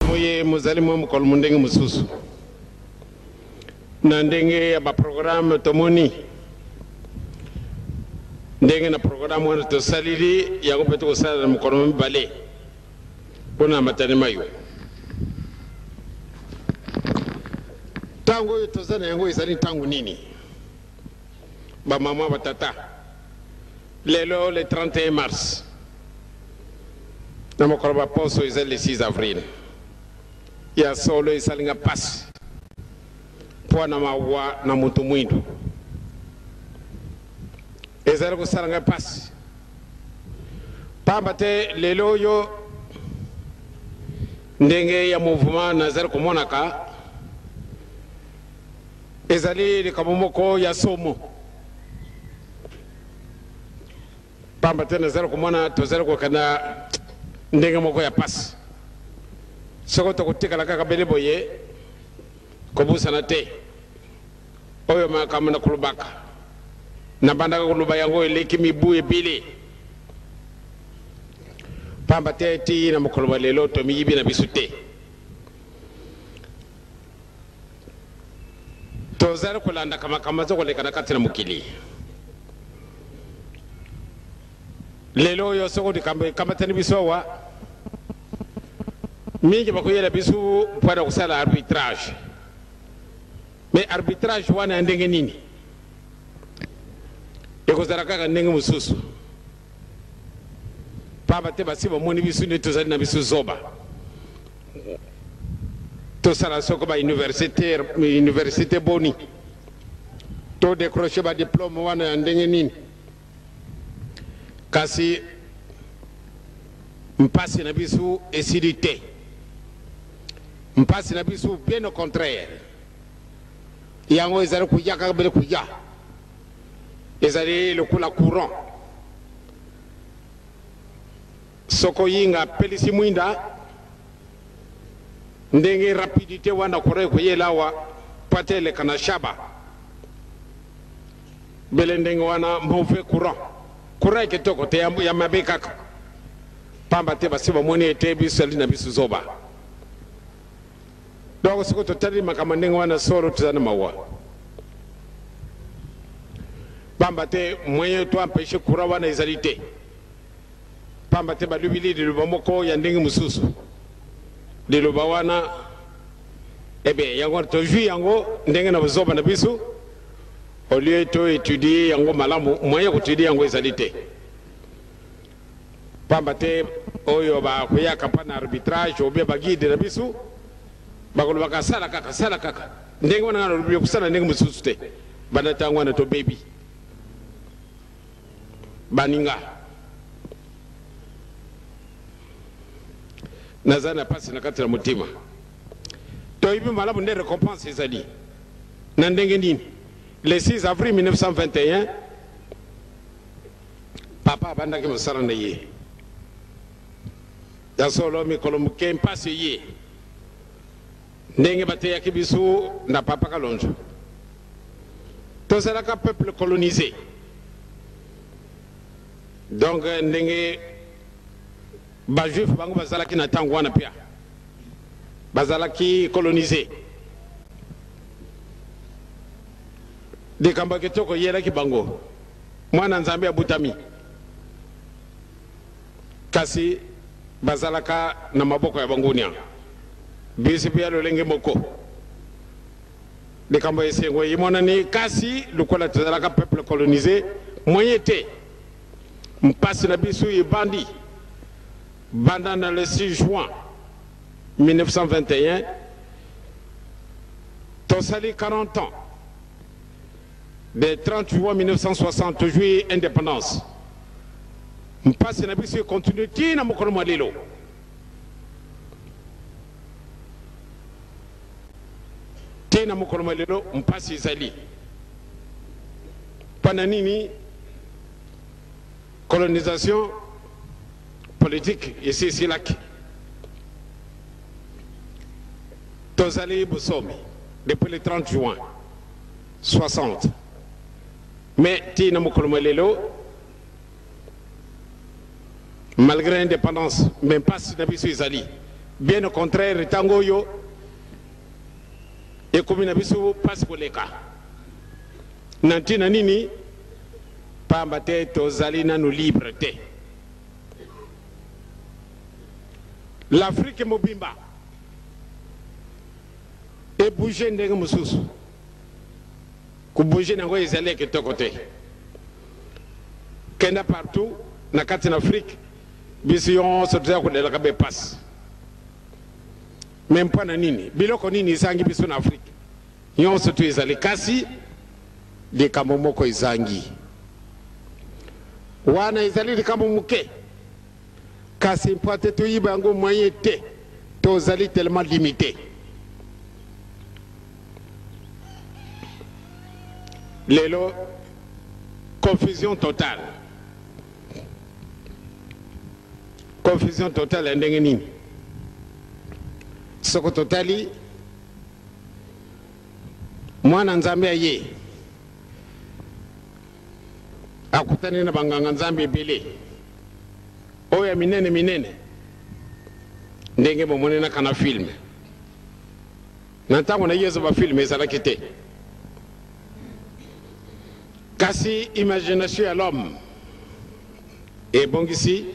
Moye muzali mwa mukolo mundenge mususu na ndenge ya ba programme tomoni ndenge na programme wana to salili yango peto ko sala mukolo mbale pona matane mayo tango to zana yango izali tango nini ba mama ba tata lelo le 31 mars na mukolo ba poso izali le 6 avril ya solo isalinga pasi po na mawa na mutu mwindu ezali kusalanga pasi pamba te lelo yo ndenge ya mouvement nazali kumonaka ezali likambo moko ya somo pamba te nazali kumona tozali kokana ndenge moko ya pasi soko tokotikala kaka bele boye kobusana te oyo makambo na kulubaka na bandaka kuluba yango eleki mibu ebele pamba te ti na mokolo lelo tomiyibi na biso te tozali kolanda makambo azokolekana kati na mokili lelo oyo soko ekamatani biso awa mingi bakoyela biso mpona kosala arbitrage mais arbitrage wana ndenge nini ekozala kaka ndenge mosusu pamba te basi bamoni biso nde tozali na biso zoba tosala soko bauniversité boni to décroche badiplôme wana ya ndenge nini kasi mpasi na biso esili te mpasi na biso bien au contraire yango ezali kuya kaka bele kuya ezali lokula courant soko yinga pelisi mwinda ndenge rapidité wana kore kuyelawa patele kana shaba bele ndenge wana mauvais courant kitoko te ya mabe kaka pamba te basi bamoni ete biso ali na biso zoba donc soko totali makambo ndenge wana solo tozana mawa pamba te moyen to empêcher courant wana ezali te pamba te balubili liloba moko ya ndenge mosusu liloba wana ebe yango tozwi yango ndenge na bozoba na biso au lieu to étudier yango malamu moyen koétudier yango ezali te pamba te oyo bakoyaka mpa na arbitrage obie baguide na biso bakolobaka sala kaka ndenge wana ngana olobi kusala ndenge mosusu te banda ntango wana tobebi baninga nazali na pasi na kati na motima toyebi malamu nde récompense ezali na ndenge nini le 6 avril 1921 papa abandaki mosala na ye ya solo mikolo moke mpasi ye ndenge bateyaki biso na papa Kalonzo tozalaka peuple colonisé donc ndenge bajuif bango bazalaki na ntango wana pia bazalaki colonisé likambo kitoko yelaki bango mwana nzambe abutami kasi bazalaka na maboko ya bango nia bisi pia lolenge moko likambo esengo yimonani kasi lukola tozalaka peuple colonisé moyen te mpasi na biso ebandi banda na le 6 juin 1921 tosali 40 ans de 30 juin 1960 juillet indépendance mpasi na biso continue tina mokolo mwa lelo tina mokolo mwa lelo mpasi ezali pana nini colonisation politique ici silaki tozali bosomi depuis le 30 juin 60 mais tina mokolo mwa lelo malgré l'indépendance, même pas si Nabi Suizali, bien au contraire tango yo ekomi na biso passe koleka nantina nini pamba te tozali nanu libre te. L'Afrique mobimba e bouger ndenge mususu ku bouger nango ezali kitoko te kenda partout na kati na Afrique biso yonso toza kolelaka be passe même pas na nini biloko nini izangi biso na Afrique yonso tu ezali kasi likambo moko izangi wana ezali likambo muke kasi mpate toyiba yango moyen te tozali tellement limité. Lelo confusion totale ndenge nini soko totali mwana nzambe aye akutani na banganga nzambe ebele oya minene ndenge bomone na kana filme na ntango na yezo ba filme ezalaki te kasi imagination ya l'homme ebongisi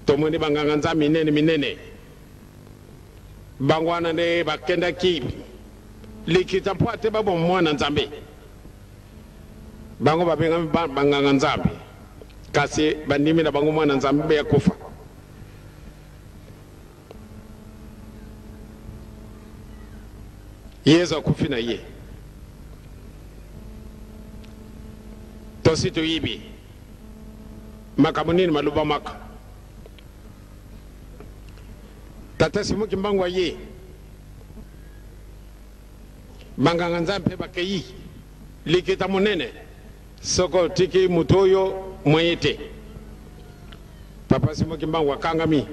tomoni banganga nzambe minene bango wana nde bakendaki likita mpo ate baboma mwana nzambe bango babengami banganga nzambe kasi bandimi na bango mwana nzambe ya kufa. Yesu akufi na ye tosi toyibi makambo nini maluba maka tata Simoki Mbangu aye banganga nzambe bakeyi likita monene soko tiki mutoyo moyete papa Simoki Mbangu akangami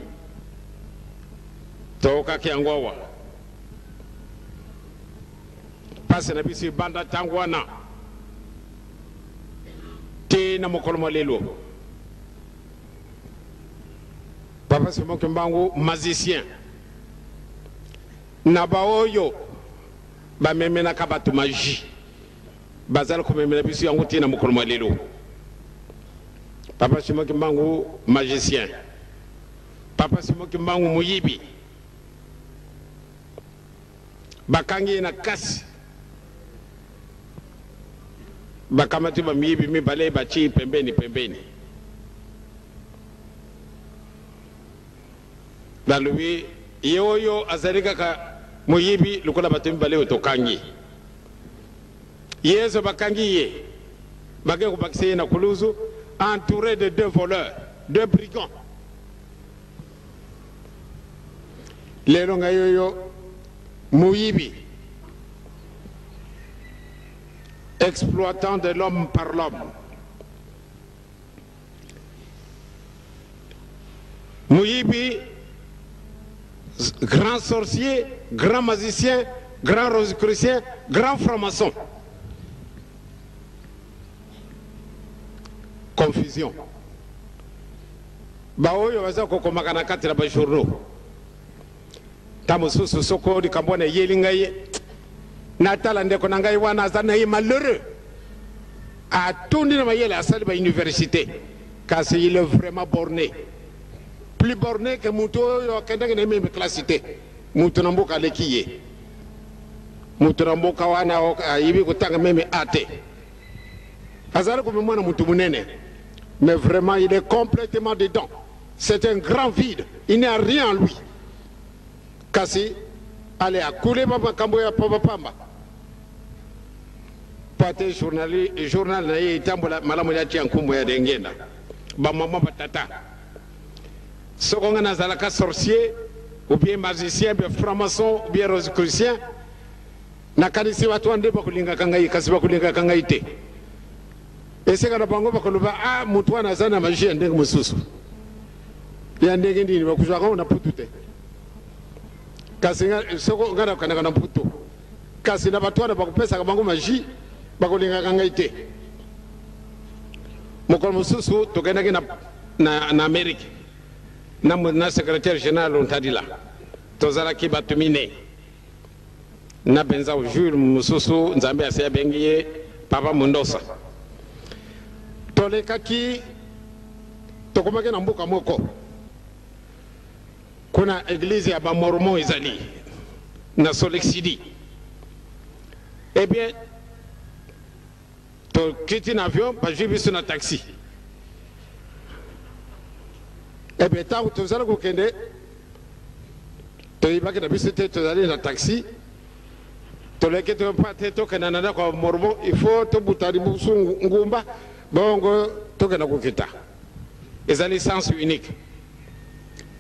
toka kiangwawa pase na bisi banda tangwana te na mokolo lelo papa Simoki Mbangu magicien na baoyo ba memena ka batu magie bazal ko memena bisu yango te na mokolo lelo papa Simoki Mbangu magicien papa Simoki Mbangu muyibi bakangi na kasi bakamati ba miyibi mibale bachi pembeni dalubi yoyo azalika ka muyibi lukola batembi bale otokangi yeso bakangi ye bage ko bakise na kuluzu entouré de deux voleurs, deux brigands. Lelo nga yoyo muyibi exploitant de l'homme par l'homme. Muyibi, grand sorcier, grand magicien, grand rosicrucien, grand franc-maçon. Confusion. Baoyo waza kokomaka na kati na bajournaux. Tamususu soko di kambone yelinga ye. Natala ndeko na ngai wana azana ye malheureux. A tourné na mayele asali ba université. Car il est vraiment borné. Plus borné que Mouto yo kendenge na même classité. Mouto namboka lekiye. Mouto namboka wana yibi kutanga meme ate. Azali comme moi na Mouto munene. Mais vraiment il est complètement dedans. C'est un grand vide. Il n'y a rien en lui. Kasi allez à couler papa kamboya papa pamba. Pate journal na ye tambola malamu ya tiankumbo ya dengenda. Ba mama batata. Sokonga na zalaka sorcier ou bien magicien, bien franc-maçon, ou bien rosicrucien. Na kanisi watu ande bakulinga kangai kasi bakulinga kangai te. Eseka na bango bakoluba mutu wana zana magie ndenge mususu. Ya ndenge ndini bakujwa ko na putute. Kasi soko ngana kana kana putu. Kasi na batu wana bakupesa ka bango magie bakulinga kangai te. Mokolo mususu tokenda na Amerika. na secrétaire général ontadila tozalaki bato mine na benza Jules mususu nzambe asia bengiye papa Mundosa tolekaki tokomaki na mboka moko kuna église ya bamormon ezali na Solexidi. Eh bien tokiti na avion bazwi biso na taxi. Eh bien ntango tozala kokende toyibaki na biso te tozali na taxi toleki topa te tokenda na ndako ya mormon il faut tobuta libusu ngumba bongo tokenda kokita ezali sens unique.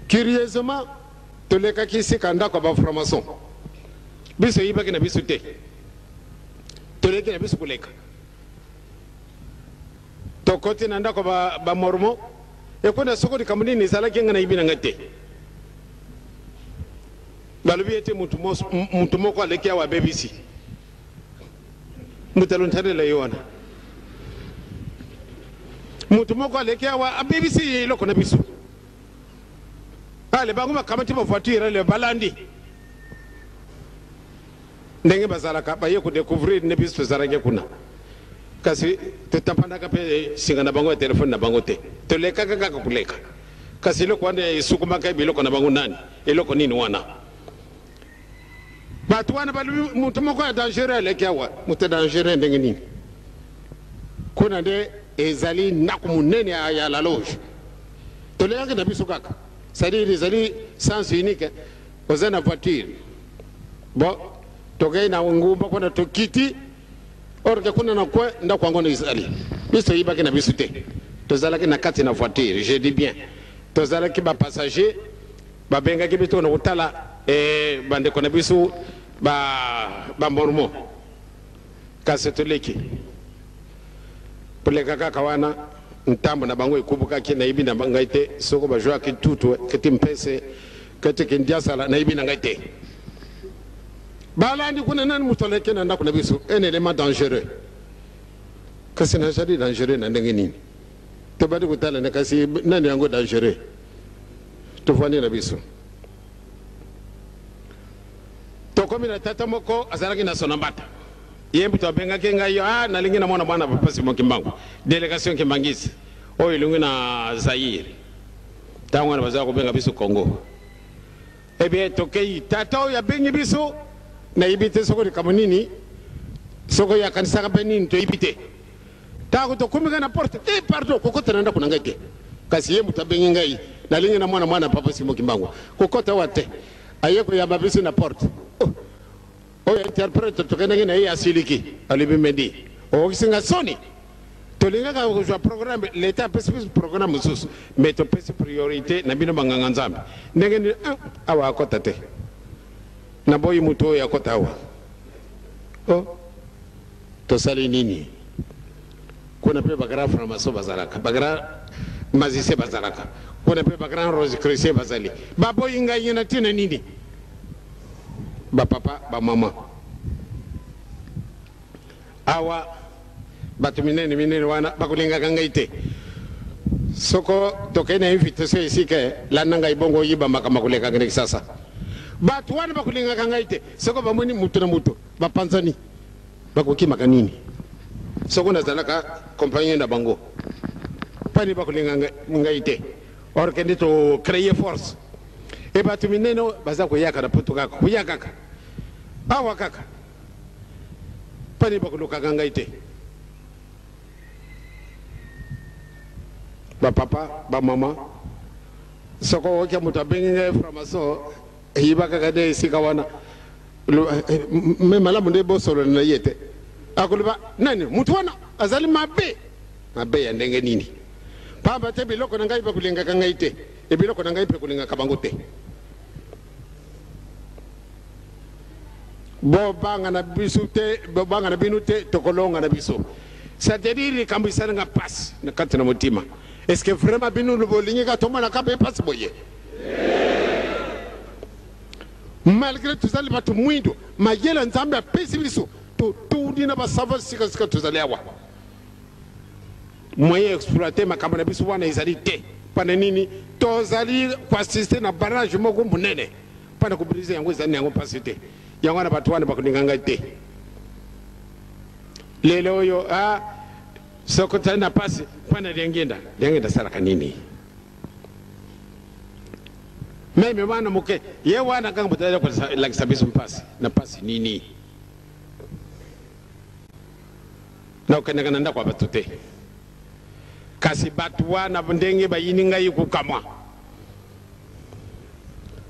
Curieusement tolekaki sika ndako ya bafranc-maçon biso yibaki na biso te toleki na biso koleka tokoti na ndako ba mormon ekonda soko likambo nini ezalaki nga na yibi na nga te balobi ete mutu moko aleki awa abebisi mutu alontalela ye wana mutu moko aleki awa abebisi eloko na biso ale bango bakamati bavoiture le balandi ndenge bazalaka baye kodécouvrir ne biso tozalaki kuna kasi totapandaka mpe singa na bango ya telefone na bango te tolekaka kaka koleka kasi eloko wana esukumaka biloko na bango nani eloko nini wana bato wana balobi mutu moko ya dangereux aleki awa mutu dangereux ndenge nini kuna nde ezali ndako monene ya la loge tolekaki na biso kaka c'est-à-dire ezali sens unique oza na voiture bon tokei na ngumba kuna tokiti orke kuna na kwe ndako yango na ezali biso yibaki na biso te tozalaki na kati na voiture je dis bien tozalaki bapassager babengaki biso na kotala bandeko na biso bamormon kasi toleki poleka kaka wana ntambo na bango ekubukaki nayibi na ngai te soko bajwaki tutu keti mpese keti kindiasala nayibi na ngai te balandi kuna nani mutu aleki na ndako na biso un élément dangereux kasi nazali dangereux na ndenge nini tobandi kotala na kasi nani yango dangereux tofandi na biso tokomi na tata moko azalaki na sona mbata ye mbuto abengaki ngai nalingi na mwana bwana papa Simon Kimbangu délégation Kimbangisi oyo elongi na Zaire ntango wana bazala kobenga biso Congo. Eh bien tokei tata oyo abengi biso nayibi te soko likambo nini soko yakanisaka mpe nini toyibi te ntango tokomika na porte pardon kokota na ndako na ngai te kasi ye mbuto abengi ngai nalingi na mwana papa Simon Kimbangu kokota wa te aye koyamba biso na porte oyo interprète tokendaki na ye asiliki alobi medi okokisinga soni tolingaka kozwa programme l'état apesi biso programme mosusu mais topesi priorité na bino banganga nzambe ndenge nini awa akota te naboyi mutu oyo akota awa tosali nini kuna mpe bagrand franc-maçon bazalaka bagrand magicien bazalaka kuna mpe bagrand rosicrucien bazali baboyi ngai na ntina nini bapapa bamama awa bato minene wana bakolingaka ngai te soko tokei na invitation esika landa ngai bongo yiba makambo kolekaka ndeki sasa bato wana bakolingaka ngai te soko bamoni mutu na mutu bapanzani bakokimaka nini soko nazalaka compagnie na bango pani bakolingaka ngai te or ke nde to créer force e bato minene baza koyaka na poto kaka koya kaka awa kaka pani bakolukaka ngai te bapapa bamama soko okia mutu abengi ngai franc-maçon yiba kaka nde esika wana me malamu nde bosolo na ye te akoloba nani mutu wana azali mabe ya ndenge nini pamba te biloko na ngai bakolingaka ngai te ebiloko na ngai mpe kolingaka bango te bobanga na biso te bobanga na bino te tokolonga na biso c'est-à-dire likambo esalinga mpasi na kati na motima est ce que vraiment bino bolingi ka tomona kapa epasi boye malgré tozali bato mwindo mayele nzambe apesi biso totundi na basava sikasika tozali awa moyen exploite makambo na biso wana ezali te pana nini tozali kuasiste na barrage moko munene pana kubirize yango ezali yango mpasi te yango wana bato wana bakoninganga te lelo oyo soko tali na pasi pana liangenda salaka nini meme wana moke ye wana kanga botala kolakisa biso mpasi na pasi nini na okendeka na ndako ya bato te kasi bato wana ndenge bayini ngai kukamwa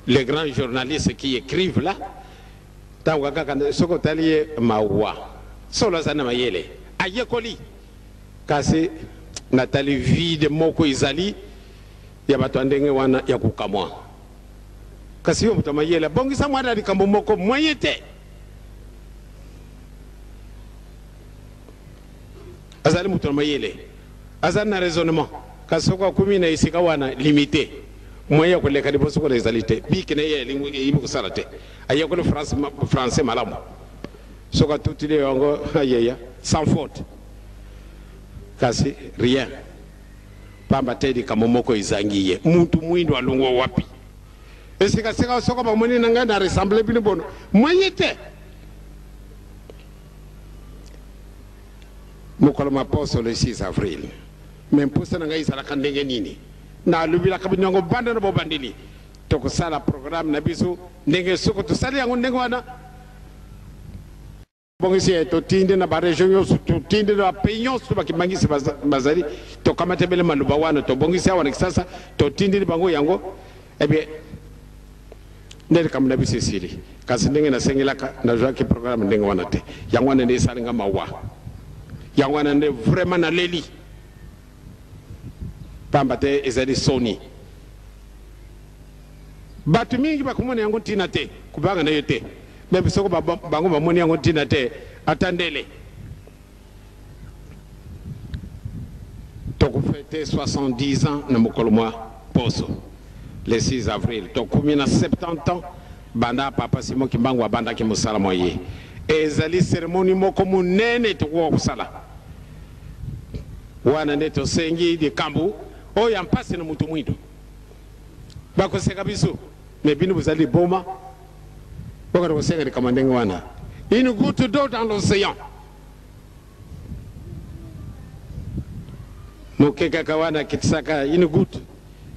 les grands journalistes qui écrivent là tango kaka soko tali ye mawa solo azali na mayele ayekoli kasi natali vide moko ezali ya bato ya ndenge wana ya kukamwa kasi yo moto mayele bongisa mwana likambo moko moye te azali moto mayele azali na raisonnement kasi soko akumi na esika wana limité moye ya koleka liboso kola ezali te biki na ye eyibi kosala te ayekoli français malamu soko atutili yango ayeya sans faute kasi rien pamba te likambo moko ezangi ye mutu mwindo alongwa wapi esikasika soko bamoni na ngai na ressemble bino bono moye te mokolo maposo le 6 avril me mposa na ngai ezalaka ndenge nini nalobilaka bino yango banda na bobandeli tokosala programme na biso ndenge soko tosali yango ndenge wana bongisi totinde na baregion nyonso totinde na bapays nyonso bakimangisi bazali tokamatebele maloba wana tobongisi awa na kisasa totindili bango yango ebie nde likambo na biso esili kasi ndenge nasengelaka nazwaki programme ndenge wana te yango wana nde esalinga mawa yango wana nde vraiment naleli pamba te ezali soni bato mingi bakomona yango ntina te kubanga na yo te meme soko bango bamoni yango ntina te atandele tokofete 70 ans na mokolo mwa poso le 6 avril tokumi na 70 ans banda papa Simon Kimbangu abandaki mosala mwa ye ezali seremoni moko munene tokoka kosala wana nde tosengi likambo oyo ampasi na mutu mwindo bakoseka biso me bino bozali boma bakata kosenga likambo ndenge wana une goutte d'eau dans l'océan moke kaka wana kitisaka une goutte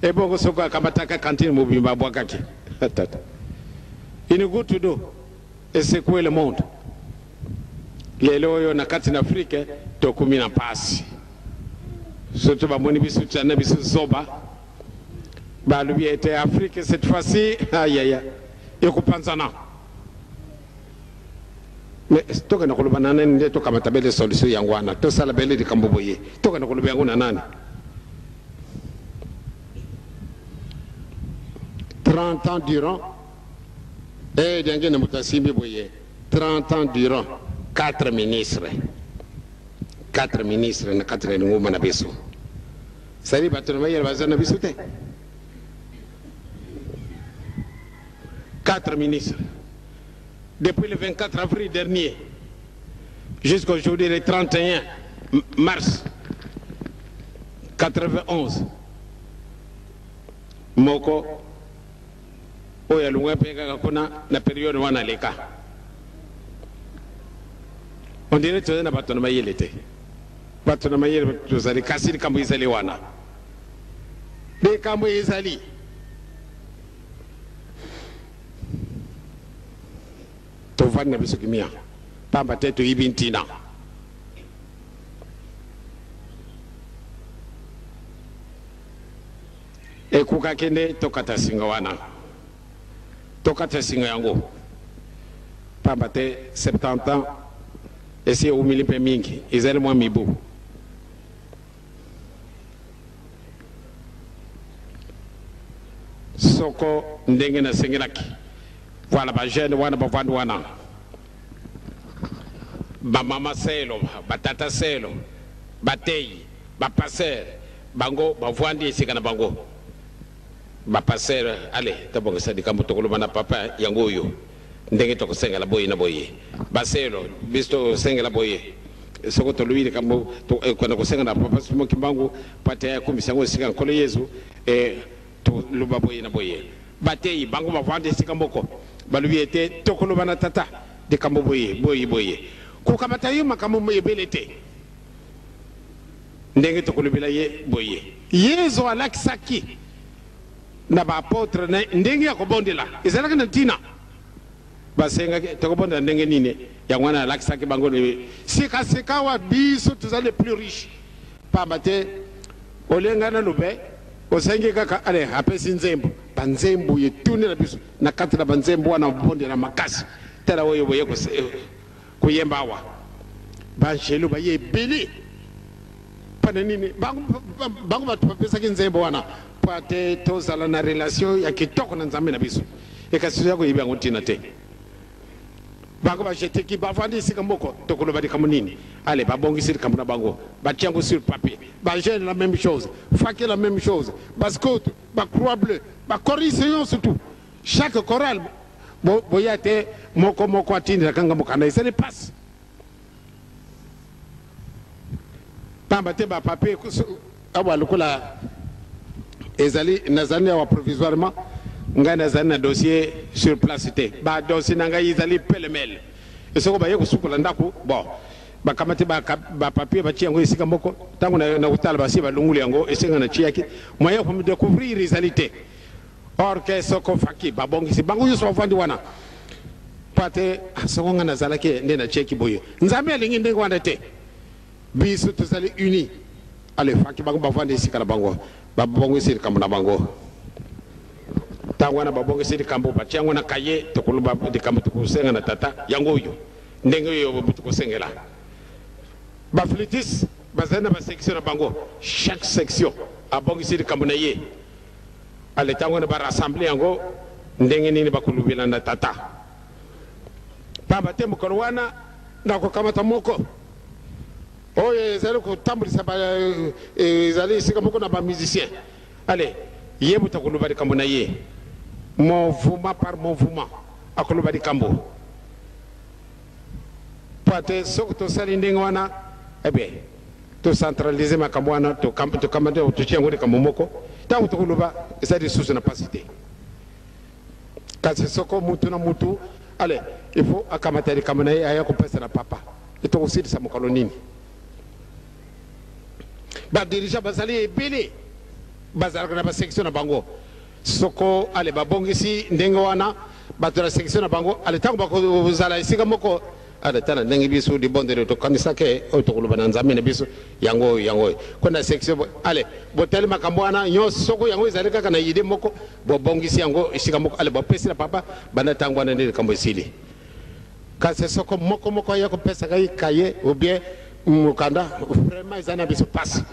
ebongo soko akamataka kantine mobimba bwakaki une goutte d'eau et secouer le monde lelo oyo na kati na Afrique tokumi na pasi surtout bamoni biso tana biso zoba balobi ete Afrique cette fois-ci ayaya ekopanzana mais toka na koloba nani nde toka matabele solution yango wana to sala bele likambo boye toka na koloba yango na nani 30 ans durant dengue na mutasimbi boye 30 ans durant 4 ministres na 4 ngoma na biso sari batona mayela bazana biso te 4 ministres depuis le 24 avril dernier jusqu'aujourd'hui le 31 mars 91 moko oya lunga peka kuna na periode wana leka on dirait que na batona mayele te batona mayele tozali kasi likambo izali wana likambo izali tovani na biso kimia pamba te toyibi ntina ekuka kende tokata singa wana tokata singa yango pamba te 70 ans esi umili mpe mingi ezali mwa mibu soko ndenge nasengelaki voilà bajene wana bavandi wana bamama selo batata selo bateyi bapaser bango bavandi esika na bango bapaser ale tabongesa likambo tokoloba na papa yango oyo ndenge tokosengela boye na boye baselo biso sengela boye soko to lui kambo kwenda kusenga na papa simo kimbangu pate ya kumisango sika nkolo yezu to luba boye na boye batei bango bavande sika mboko balubi ete tokolo bana tata de kambo boye kukamata yuma kambo mebelete ndenge tokolo bila ye boye yezu alakisaki na ba apotre ndenge ya kobondela ezalaka na tina basenga tokobonda ndenge nini ya mwana alakisaki bango sika wa biso tuza les plus riches pambate olenga na lube osengi kaka ale apesi nzembo banzembo yetune na biso na kati na banzembo wana bonde na makasi tela woyo boye kuyemba wa banjelu baye beli pana nini bango batupesa kinzembo wana pate tozala na relation ya kitoko na nzambe na biso ekasi yako yibi angotina te bango bajete ki bavandi sika mboko tokolo badi kamunini allez babongisi kamuna bango batiango sur papier bajene la même chose faké la même chose bascoute ba croix bleue ba corrigation surtout chaque chorale boyate moko atindi kanga mokanda ça ne passe pamba te ba papier awa lokola ezali nazania wa provisoirement ngana zana dossier sur place te ba dossier nanga izali pelemel esoko ba yeko sukola ndako bon ba kamate ba papier ba tiango isika moko tangu na utala basi ba lunguli yango esenga na chiaki moyen pour me découvrir réalité or que soko faki ba bongisi bangu yuso vandi wana pate soko ngana zalake ndena cheki boyo nzambe alingi ndenge wana te biso tozali uni ale faki bangu ba vandi isika na bango ba bongisi kamuna bango tangwana babonge sidi kambo bachango na kaye tokuluba de kambo tukusenga na tata yango yo ndenge yo butukosengela ba flitis bazana ba section na bango chaque section abonge sidi kambo na ye ale tangwana ba rassembler yango ndenge nini bakulubila na tata baba tembo kolwana ndako kamata moko oye zali ko tambulisa ba zali sika moko na ba musicien allez yebu takuluba de kambo na ye mouvement par mouvement akoloba di kambo pate sokto sali ndenge wana ebe to centraliser makambo wana to kamande to tiango de kambo moko tango to koloba esa di source na pasité kasi soko mutu na mutu ale il faut akamata di kamana aya ko pesa na papa eto ko sidi sa mokalo nini ba dirija bazali ebele bazala na ba section na bango soko ale babongisi ndenge wana batura section na bango ale tango bako zala isika moko ale tana ndenge biso di bondere to kanisa ke o to kuluba na nzambe na biso yango kona section ale botel makambo wana nyo soko yango izali kaka na yide moko bobongisi yango isika moko ale bopesi na papa bana tango wana ndenge kambo isili kasi soko moko ya ko pesa kai kaye ou bien mukanda vraiment izana biso passe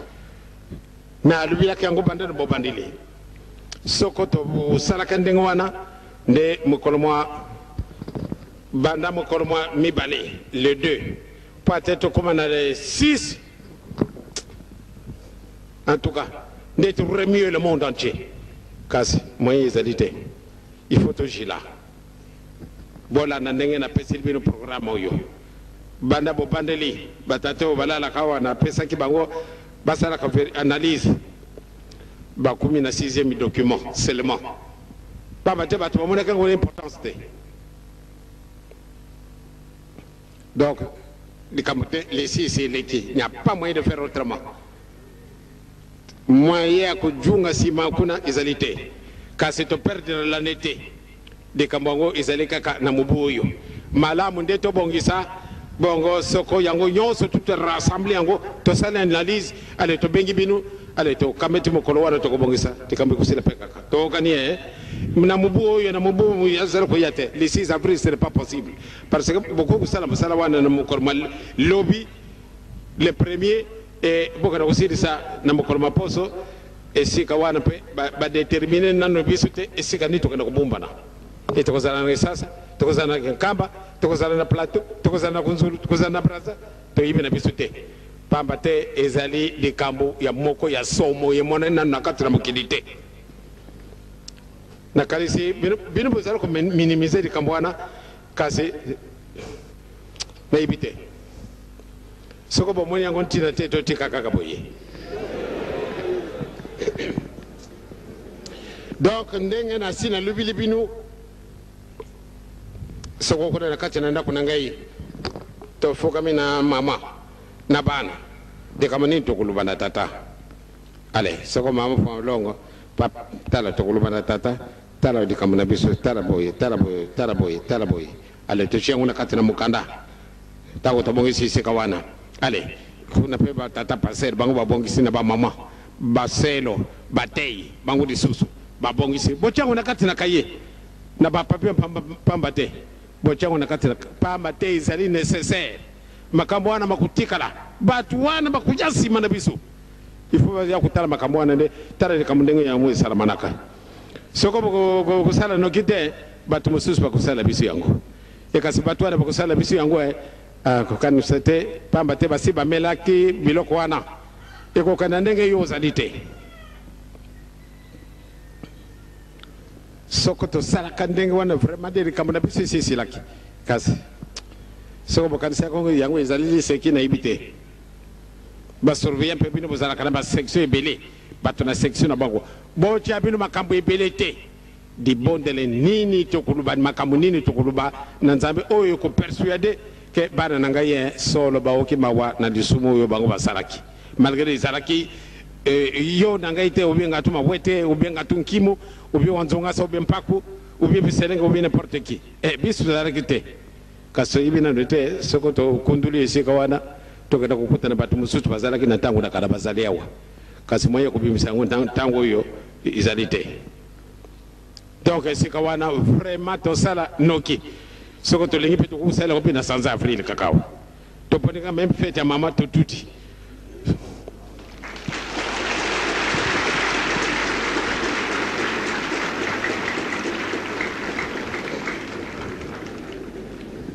na lubila ke yango bandere bobandili sokoto salaka ndenge wana nde mukolomwa banda mukolomwa mibale le 2 peut-être comme on a les 6 en tout cas d'être remuer le monde entier kasi moyen ezalité il faut toujours là bola na ndenge na pesi bino programme oyo banda bo bandeli batato balala kawa na pesa kibango basala ka analyse bakumi na 6e document seulement baba te bato bamona kango l'importance te donc les 6 et les il n'y a pas moyen de faire autrement moyen ko junga sima kuna ezalité kasi to perdre l'année de kambango ezalika na mubuyo malamu ndeto bongisa bongo soko yango nyonso tout rassembler yango to sala analyse ale to bengi binu ale to kameti mokolo wana to kobongisa tikambe kusila peka to kanie na mubuyo na mubu yazara ko yate le 6 avril ce n'est pas possible parce que beaucoup kusala masala wana na mokolo lobby le premier et beaucoup na kusiri sa na mokolo maposo esika wana pe ba déterminer nano bisute esika ni to kana kubumbana etokozana na sasa tokozana na kamba tokozana na plateau tokozana na kunzulu tokozana na braza to yibe na bisute pamba te ezali de kambo ya moko ya somo ye mona na katuna mokilite na kalisi bino bozala ko minimiser de kambo wana kasi na ibite soko bomoni yango ntina te totika kaka boye. Donc ndenge na sina lubilibinu soko kuna na kati na ndako na ngai to fokami na mama na bana de kama nini tokuluba na tata ale soko mama fo longo pap tala tokuluba na tata tala de kama na biso tala boye ale to chengu na kati na mukanda tako to bongi sisi kawana ale kuna peba tata passer bango babongisi na ba mama baselo batei bango disusu babongisi bochangu na kati na kaye na ba papier pamba te bochangu na kati na pamba te izali nécessaire makambo wana makutikala batu wana bakujasi mana biso ifo ya kutala makambo wana nde tara de kamundenge ya mwezi salamanaka soko boko kusala no kite batu mususu bakusala biso yango e kasi batu wana bakusala biso yango ko kanu sete pamba te basi bamelaki biloko wana e ko kana ndenge yo zalite soko to sala kandenge wana vraiment de kamuna biso sisi laki kasi soko bokanisa ko yango ezali seki na ibite ba surveillant pe bino bozala kana ba section ebele bato na section na bango bo tia bino makambo ebele te di bondele nini to kuluba makambo nini to kuluba na nzambe oyo ko persuader ke bana na ngai solo ba oki mawa na disumu yo bango basalaki malgré salaki yo na ngai te obenga tuma wete obenga tunkimo obi wanzonga so bempaku obi biselenga obi n'importe qui bisu salaki te kaso ibina ndete sokoto kunduli esika wana tokenda kukutana batu mususu bazalaki na tangu na kada bazaliawa kasi moye kubimisa ngo tangu yo izalite donc esika wana vraiment to sala noki sokoto lingi petu kusala obi na sanza afrile kakao to ponika même fête ya mama to tuti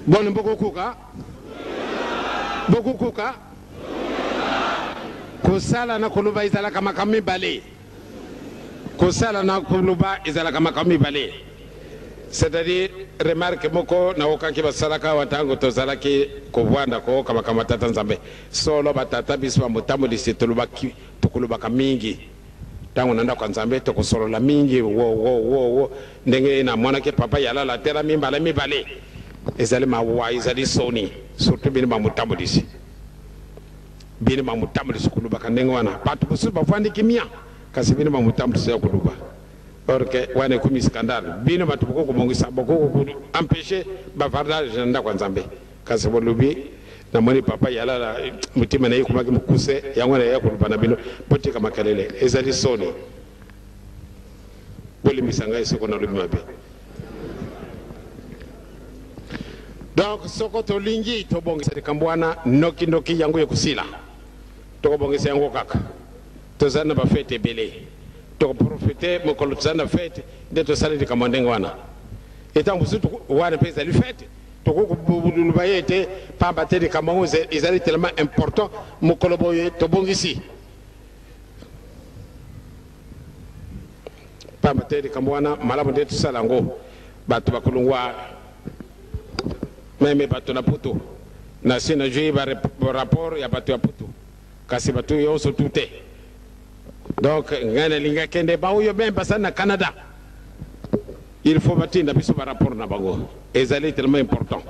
bon beaucoup kuka kusala na kuluba izala kama kami bale kusala na kuluba izala kama kami bale c'est-à-dire remarque moko na okanki basalaka watango to zalaki ko vwanda ko kama kama tata nzambe solo batata biswa mutamu disitulubaki tukulubaka mingi tango nanda kwa nzambe to kusolola mingi wo ndenge na mwana ke papa yala la tera mibale ezali mawa ezali soni surtout bini mamutamu disi bini mamutamu disi kuluba kandengo wana batu busu bafandi kimia kasi bini mamutamu disi kuluba or que wane kumi scandale bini batu boko mongisa boko empêcher bavardage nda kwa nzambe kasi bolubi na moni papa yala la mutima na yikuma kimukuse yango na yakuluba na bino poti kama kelele ezali soni boli misanga isoko na lumi mabe. Donc sokoto lingi to bongisa de kambwana noki yango yekusila to bongisa yango kaka to zana ba fete belé to profiter mo ko zana fete de to sala de kamandenga wana etant busu wana pesa li fete to ko budulu bayete pamba te de kamango ezali tellement important mo ko boye to bongisi pamba te de kambwana malamu de to sala ngo batu bakulungwa meme bato na putu na sina jui ba rapport ya bato ya putu kasi bato yo so tuté donc ngana linga kende ba uyo même basa na Canada il faut batinda biso ba rapport na bango ezali tellement important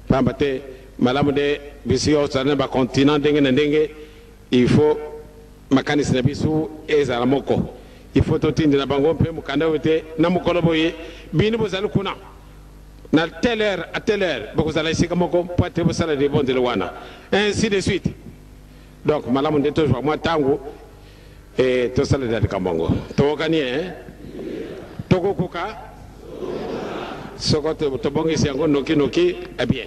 pambate malamu de biso sana ba continent ndenge il faut makanisi na biso ezala moko il faut totinda na bango pe mukanda wote na mukolo boye bini bozali kuna na telle heure à telle heure beaucoup ça laisse comme pour te ça les bons de wana ainsi de suite donc malamu de toujours moi tango et to ça les de kambongo to gani to kuka sokoto to bongi siango noki eh bien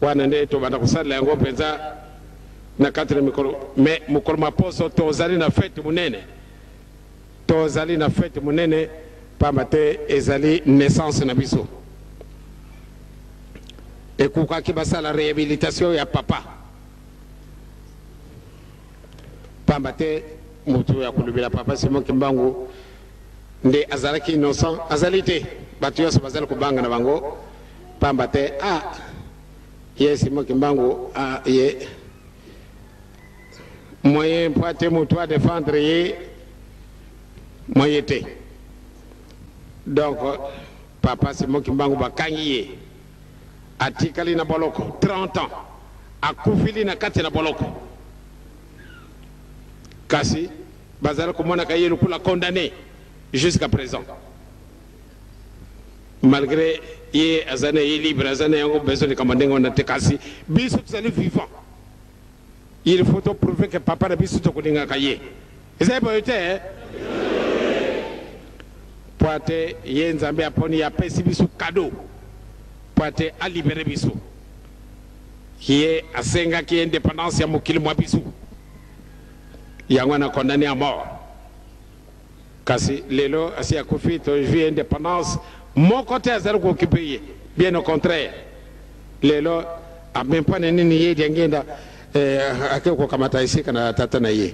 wana nde to bana kusala yango penza na 4 mikoro mais mukolo maposo to zali na fête munene pamate ezali naissance na biso et kuka ki basala réhabilitation ya papa pambate mutu ya kulubila papa Simon Kimbangu nde azalaki innocent azalite batu yoso bazala kubanga na bango pambate Yes, Mokimbango, ye moyen pour te défendre ye moyen te. Donc, papa, c'est Mokimbango Bakangi, a Tikali na Boloko, 30 ans, a Koufili na Kati na Boloko. Kasi, Bazara Komona Kaye le l'a condamné jusqu'à présent. Malgré ye azane ye libre azane yango besoin de commander on a te kasi biso tsali vivant. Il faut prouver que papa na biso to kulinga kaye. Ezai boyote poate ye nzambe aponi ya pesi biso cadeau. Poate a libérer biso. Ye asenga ki indépendance ya mokili mwa biso. Yango na condamné à mort. Kasi lelo asi akufi to vie indépendance. Mon côté a zéro occupé, bien au contraire. Les lois, à même pas ni ni d'engenda, à quelque kamata ici qu'on a tatanaye.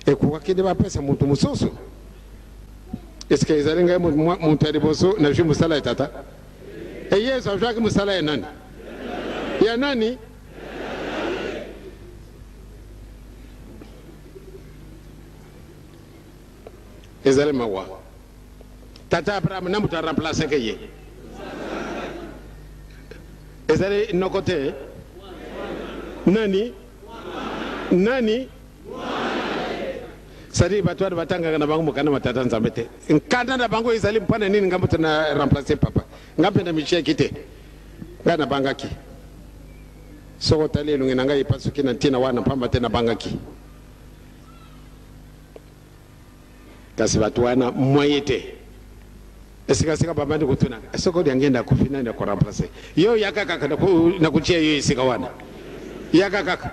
Et quoi qu'il ne va pas, c'est mon musoso. Est-ce que les allinga mon terriboso n'a jamais musala et tata? Et hier, ça joue que musala et nani. Il y a nani. Les allimawa. Tata Abraham n'a pas remplacé que y est. Est-ce que nos côtés Nani Nani Sadi Batouar Batanga na bango mukana matata nzambete. Nkanda na bango izali mpana nini ngambo na remplacer papa. Ngambe na michie kite. Ngana bangaki. Soko tali lungi nanga ipasuki na tina wana pamba tena bangaki. Kasi batuana moyete. Esika babandi kutuna soko lyangenda kufina na remplacer yo yakaka na kuchia yo isika wana yakaka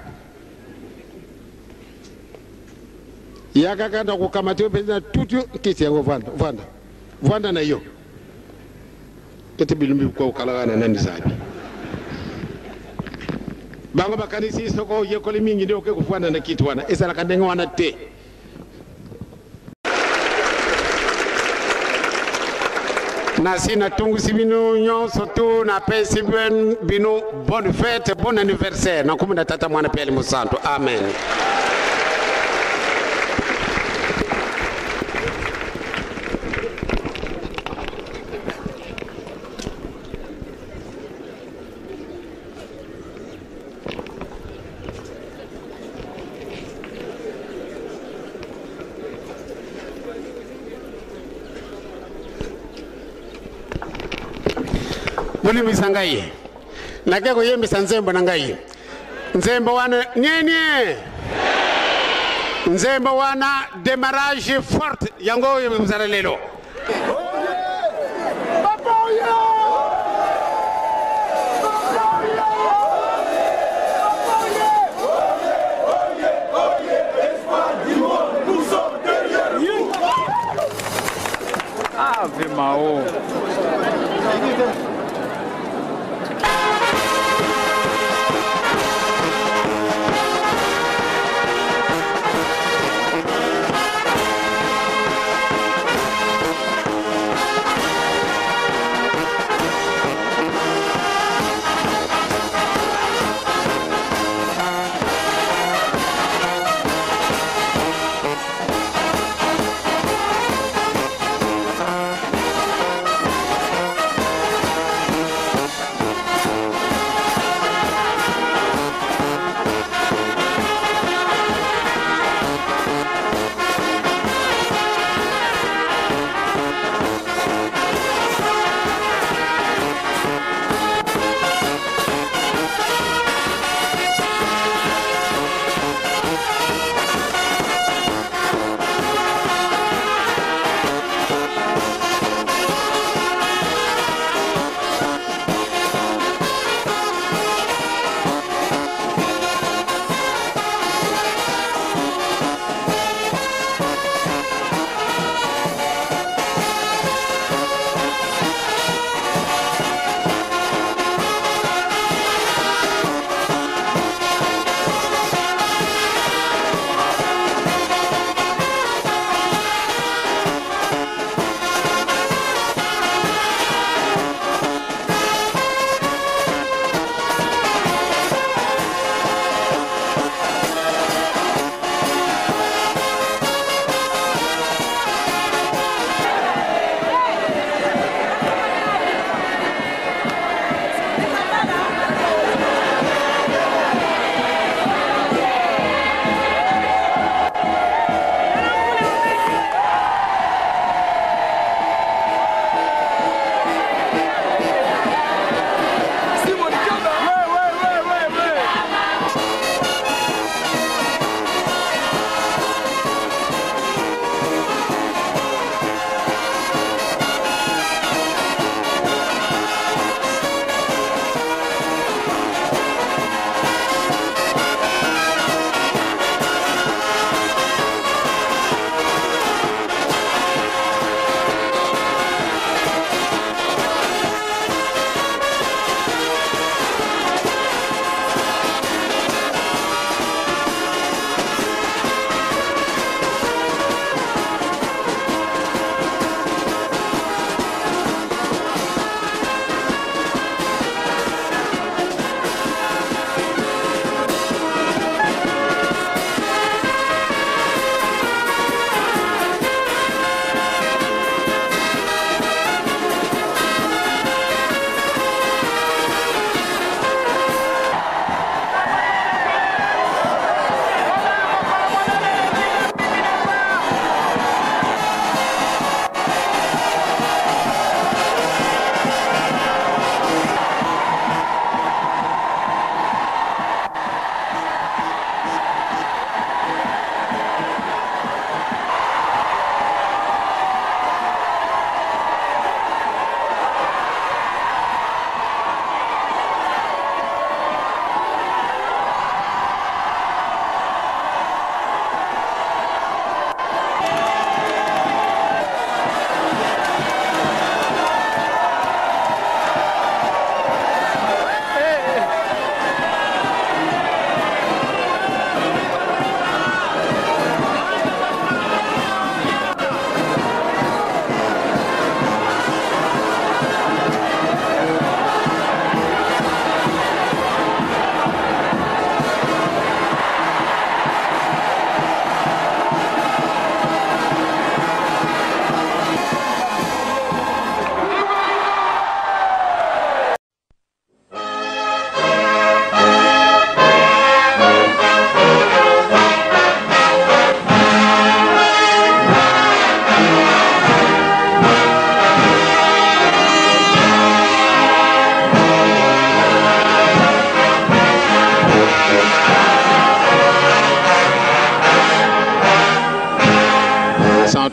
na kukamata pesa tutu kiti yango vanda na yo kete bilumbi kwa kalagana nani zabi bango bakanisi soko yekoli mingi ndio ke kufanda na kitu wana esala kandenga wana te. Nasi na tungu si bino nyon surtout na pesi bino bonne fête, bon anniversaire. Na kumuna tata mwana pele musanto. Amen. Muni misangai nakeko yembisa nzembo nangai nzembo wana nyenye nzembo wana démarrage forte yango yemzara lelo Ave Mao.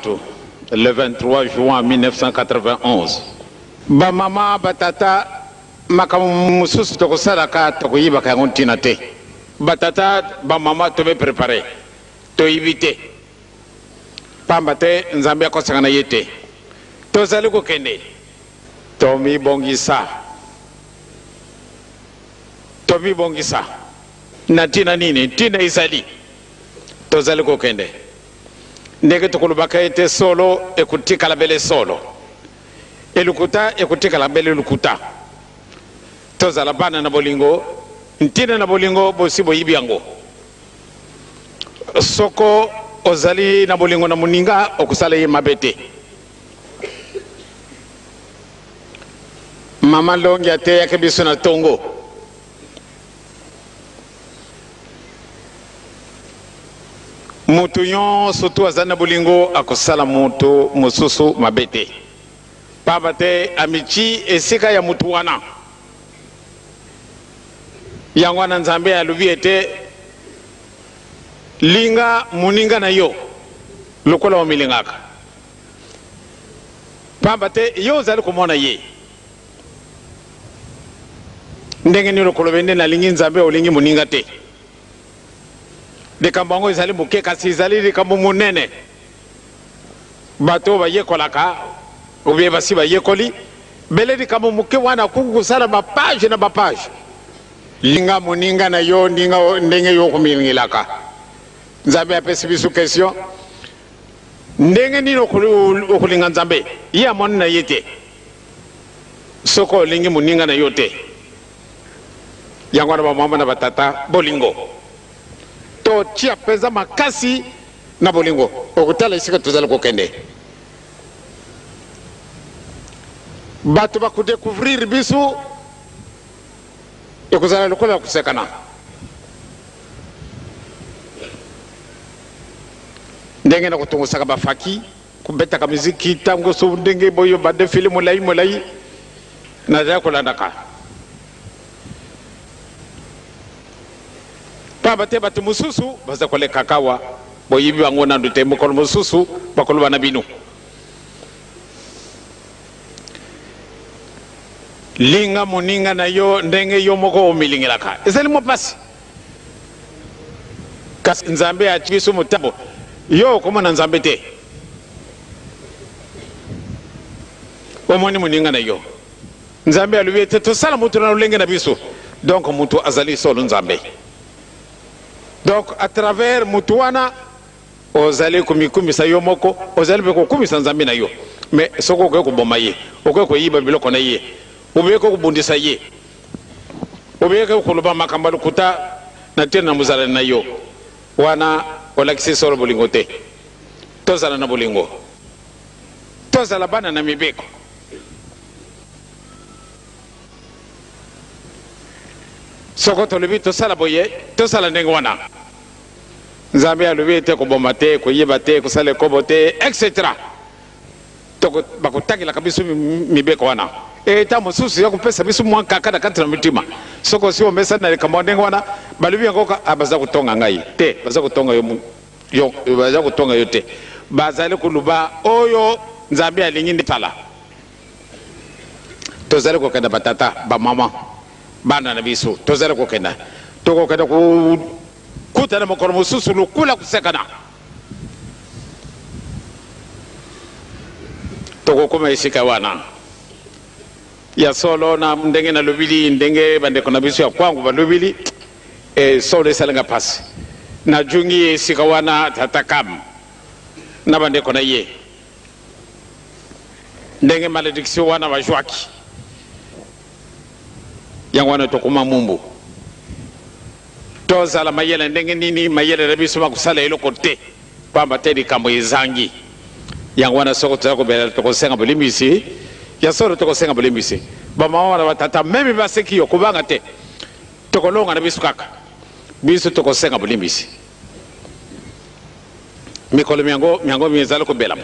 Bantu, le 23 juin 1991. Ba mama batata makamususu tokosala ka tokoyiba ka ngontina te. Batata ba mama to be préparé. To éviter. Pamba te nzambe akosanga na yete. To zali ko kende. To mi bongisa. To mi bongisa. Na tina nini? Tina izali. To zali ko kende. Ndege tukulubaka ete solo ekutika la bele solo. Elukuta ekutika la bele lukuta. Toza la bana na bolingo. Ntine na bolingo bosibo yibiango. Soko ozali na bolingo na muninga okusala ye mabete. Mama longi ate yake biso na tongo. Mutu nyonso tu azana bolingo akosala mutu mususu mabete. Pabate amici esika ya mutu wana. Yango wana nzambe alubi ete linga muninga na yo lokola omilingaka. Pabate yo zali komona ye. Ndenge ni lokolo bende na lingi nzambe olingi muninga te. De kambango izali muke kasi izali de kambo munene. Bato ba yekolaka obie basi ba yekoli bele de kambo muke wana kukusala ba page na ba page. Linga muninga na yo ndinga ndenge yo kumilingilaka. Nzambe apesi bisu question. Ndenge ni okulinga nzambe ya moni na yete. Soko lingi muninga na yote. Yango na ba mama na batata bolingo. To tia peza makasi na bolingo okutala isika tuzala kokende bato ba kudécouvrir bisu ekuzala lokola kusekana ndenge na kutungusaka bafaki kubeta ka muziki tango so ndenge boyo ba defile molai na za kolandaka Pabate batu mususu baza kole kakawa boyibi bango na ndute mukolo mususu bakolo bana binu linga muninga na yo ndenge yo moko omilingilaka ezali mo pasi kas nzambe achibiso mutabo yo koma na nzambe te omoni muninga na yo nzambe alubi to sala mutu na lenge na biso donc mutu azali solo nzambe. Donc à travers mutuana ozali kumikumisa yo moko ozali be kukumisa nzambe na yo mais soko ko bomba ye ko yiba biloko na ye obe ko kubundisa ye obe ko kuluba makamba lukuta na tena muzala na yo wana olakisi solo bolingo te tozala na bolingo tozala bana na mibeko soko tolobi tosala boye tosala ndenge wana nzambe alobi ete koboma te koyeba te kosala ekobo te etc. Toko bakotakilaka biso mibeko wana eta mosusu ya kopesa biso mwa kaka na kati na mitima soko si omesa na likambo ndenge wana balobi yango baza kotonga ngai te baza kotonga yo baza kotonga yo te bazali koluba oyo nzambe alingi ndipala tozali kokenda batata bamama bana na biso tozali kokenda tokokenda kutana mokolo mosusu lukula kusekana tokokoma esika wana ya solo na ndenge na lobili ndenge bandeko na biso ya kwangu balobili solo esalenga pasi na jungi esika wana tatakam na bandeko na ye ndenge malédiction wana bajwaki yango wana tokoma mumbu tozala mayele ndenge nini mayele na biso makusala eloko te pamba te likambo ezangi yango wana soko tozala kobela tokosenga bolimbisi ya solo tokosenga bolimbisi bamama wana batata meme baseki yo kubanga te tokolonga na biso kaka biso tokosenga bolimbisi mikolo miango mizala kobela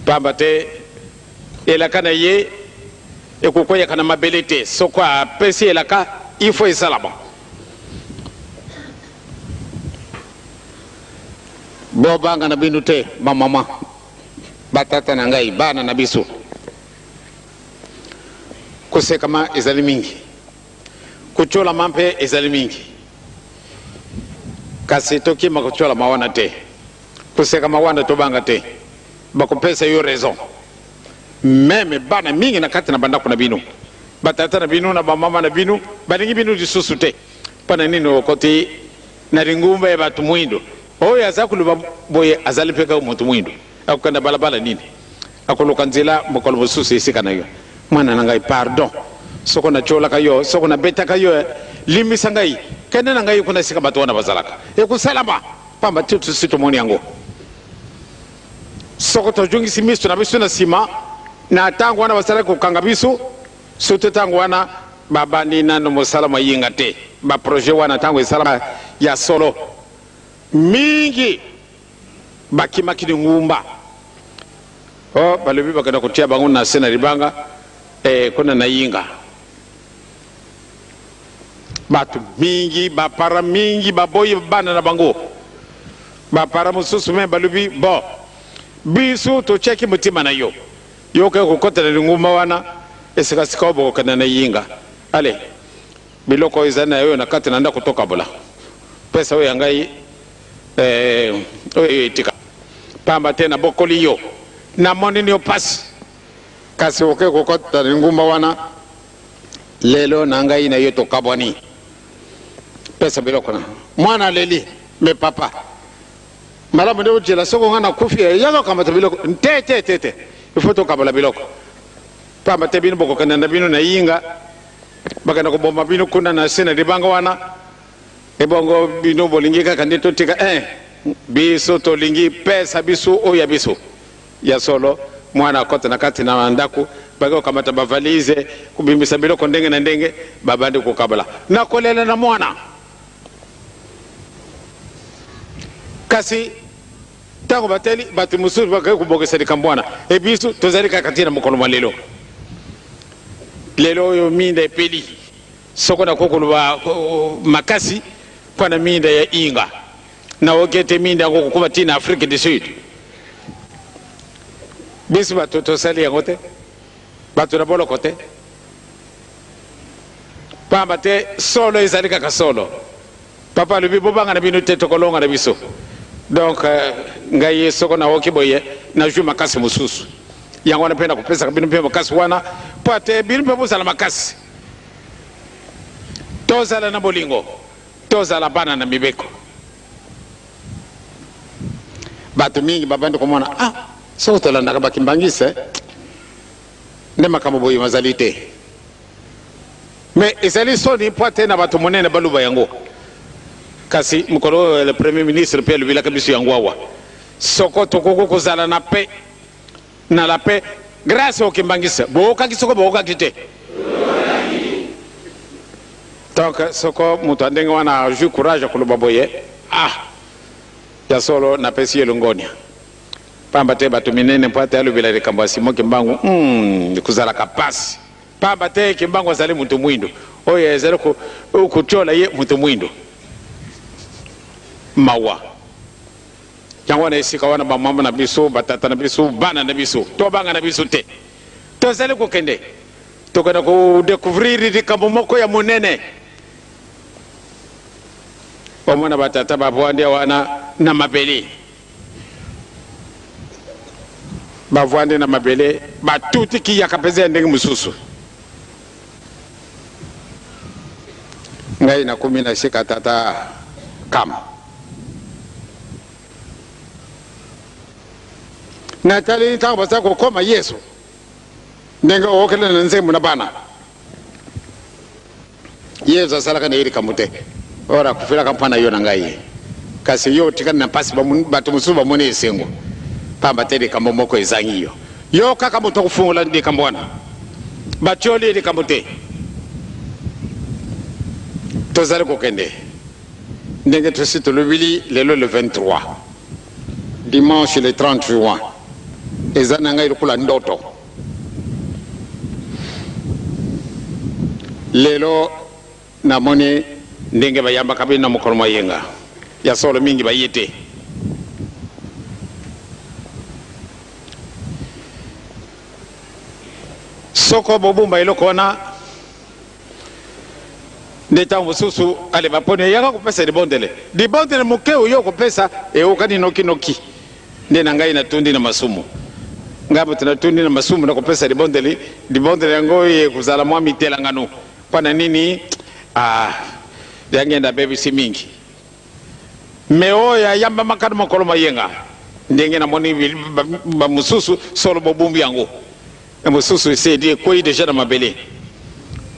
pamba te elaka na ye ekukoya kana mabele te soko apesi elaka il faut esalama bo banga na binu te ba mama batata na ngai bana na biso kuseka ma ezali mingi kuchola mampe ezali mingi kasi toki makuchola mawana te kuseka mawana to banga te bakupesa yo raison meme bana mingi na kati na banda kuna binu batata na binu na ba mama na binu balingi binu disusu te pana nini okoti na ringumba ya batu mwindo oya zakulu boye azali peka umuntu mwindo akukanda balabala nini akuluka nzila mukolo mususu isika na yo mwana nangai pardon soko na chola kayo soko na beta kayo limisa ngai kene na ngai kuna sika batu wana bazalaka ekusalama pamba tutu sito moni yango soko to jungi simisto na bisu na sima na tangu wana bazalaka kukanga bisu sote tangu wana baba ni nano musalama yinga te ba projet wana tangu isalama ya solo mingi bakima kidi ngumba o balibi bakana kutia bangu na sena ribanga kuna na yinga batu mingi bapara mingi baboyi bana na bango bapara mususu me balibi bo bisu to cheki mutima na yo ke kukota na ngumba wana esika sika obo kana na yinga ale biloko izana yo na kati nanda kutoka bula pesa we yangai tika pamba tena bokoli yo na monini yo pasi kasi oke kokota ngumba wana lelo na ngai na yo to kabwani pesa biloko na mwana leli me papa mala mende ujela soko ngana kufia yaga kama biloko tete ifoto kabala biloko pamba te binu boko kana na binu na yinga bakana ko bomba binu kuna na sena ribanga wana ebongo binu bolingika kandito tika biso to lingi pesa biso oya biso ya solo mwana kota na kati na ndaku bago kamata bavalize kubimbisa biloko ndenge na ndenge babandi kukabala na kolela na mwana kasi tango bateli batu musuru bakaye kubogesa likambwana ebiso tozalika katina mukolo malelo lelo yo minda peli soko na kokuluba makasi pana minda ya inga na okete minda ngoko kuba tina Afrique du Sud bisu batu tosali yangote batu na bolo kote pamba te solo izalika ka solo papa lubi bobanga na binu te tokolonga na biso donc ngai soko na okiboye na juma makasi mususu yango na penda kupesa binu pe makasi wana pate binu pe busala makasi tozala na bolingo tozala bana na mibeko batu mingi babandi kumona soko tolanda ka bakimbangise ne makamo boyi mazalite mais ezali soni pate na batu monene baluba yango kasi mukolo le premier ministre pe le bilaka bisu yango awa soko tokoko kozala na paix na la paix grâce au kimbangisa boka kisoko boka kite donc soko mutu ndenge wana ju courage kuluba boye ya solo na pesi elongonia pamba te batu minene pate alu bila rekambasi mo kimbangu kuzala kapasi pamba te kimbangu zali mutu mwindo oye zali kuchola ye mutu mwindo mawa yango na esika wana ba mama na biso batata na biso bana na biso to banga na biso te to zali ko kende to kana ko découvrir di kambo moko ya monene omona batata babwandi wana na mabele bavwandi na mabele batuti ki yakapeze ndenge mususu ngai na kumi na shika tata kama na tali tango basako koma Yesu ndenge okele na nzemu na bana Yesu asalaka na iri kamute ora kufira kampana yo ngai kasi yo tikana na pasi batu musuba mone esengo pamba tele kambo moko ezangiyo yo kaka moto kufungula ndi kambwana batioli ndi kamute tozali kokende ndenge tosito lobili lelo le 23 dimanche le 30 juin ezana ngai lukula ndoto lelo namoni ndenge bayamba kabina mukolo mayenga ya solo mingi bayete soko bobumba eloko wana ndeta mususu ale bapone yaka kupesa dibondele muke uyo kupesa eukani noki nde na ngai natundi na masumu ngabo tunatundi na masumu na kupesa dibondele yango ye kuzala mwa mitela ngano pana nini yangenda bebi si mingi meo ya yamba makadu makolo mayenga ndenge na moni ba mususu solo bobumbi yango mususu sedi koi deja na mabele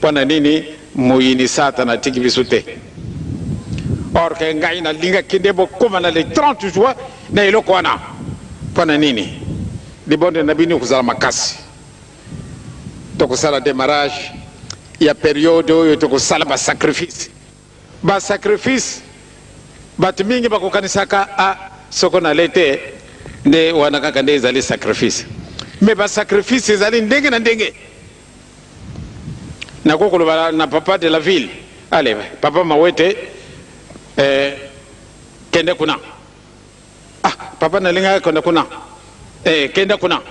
pana nini moyini satana tiki bisute or ke ngai na linga kindebo koma na le 30 jours na eloko wana pana nini libonde na bini kuzala makasi to kusala démarrage ya periode oyo to kusala ba sacrifice batu mingi bakukanisaka soko na lete nde wana kaka nde ezali sacrifice mais ba sacrifice ezali ndenge na ndenge na kokoloba na papa de la ville allez papa mawete kende kuna papa na linga kende kuna kende kuna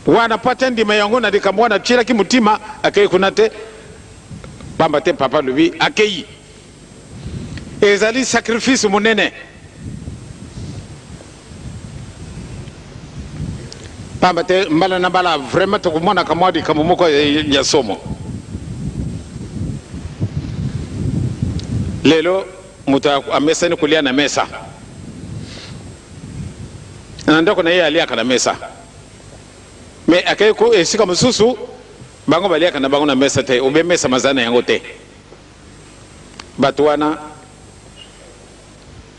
wana pata ndima yango na dikamwana tshila ki mutima akei kuna te pamba te papa lubi akei ezali sacrifice munene pamba te mbala na mbala vraiment tokumona kamwadi kamumoko ya somo lelo muta amesa ni kulia na mesa na ndoko na yeye aliaka na mesa me akay ko esika mususu bango baliaka na bango na mesa te ube mesa mazana yango te batuana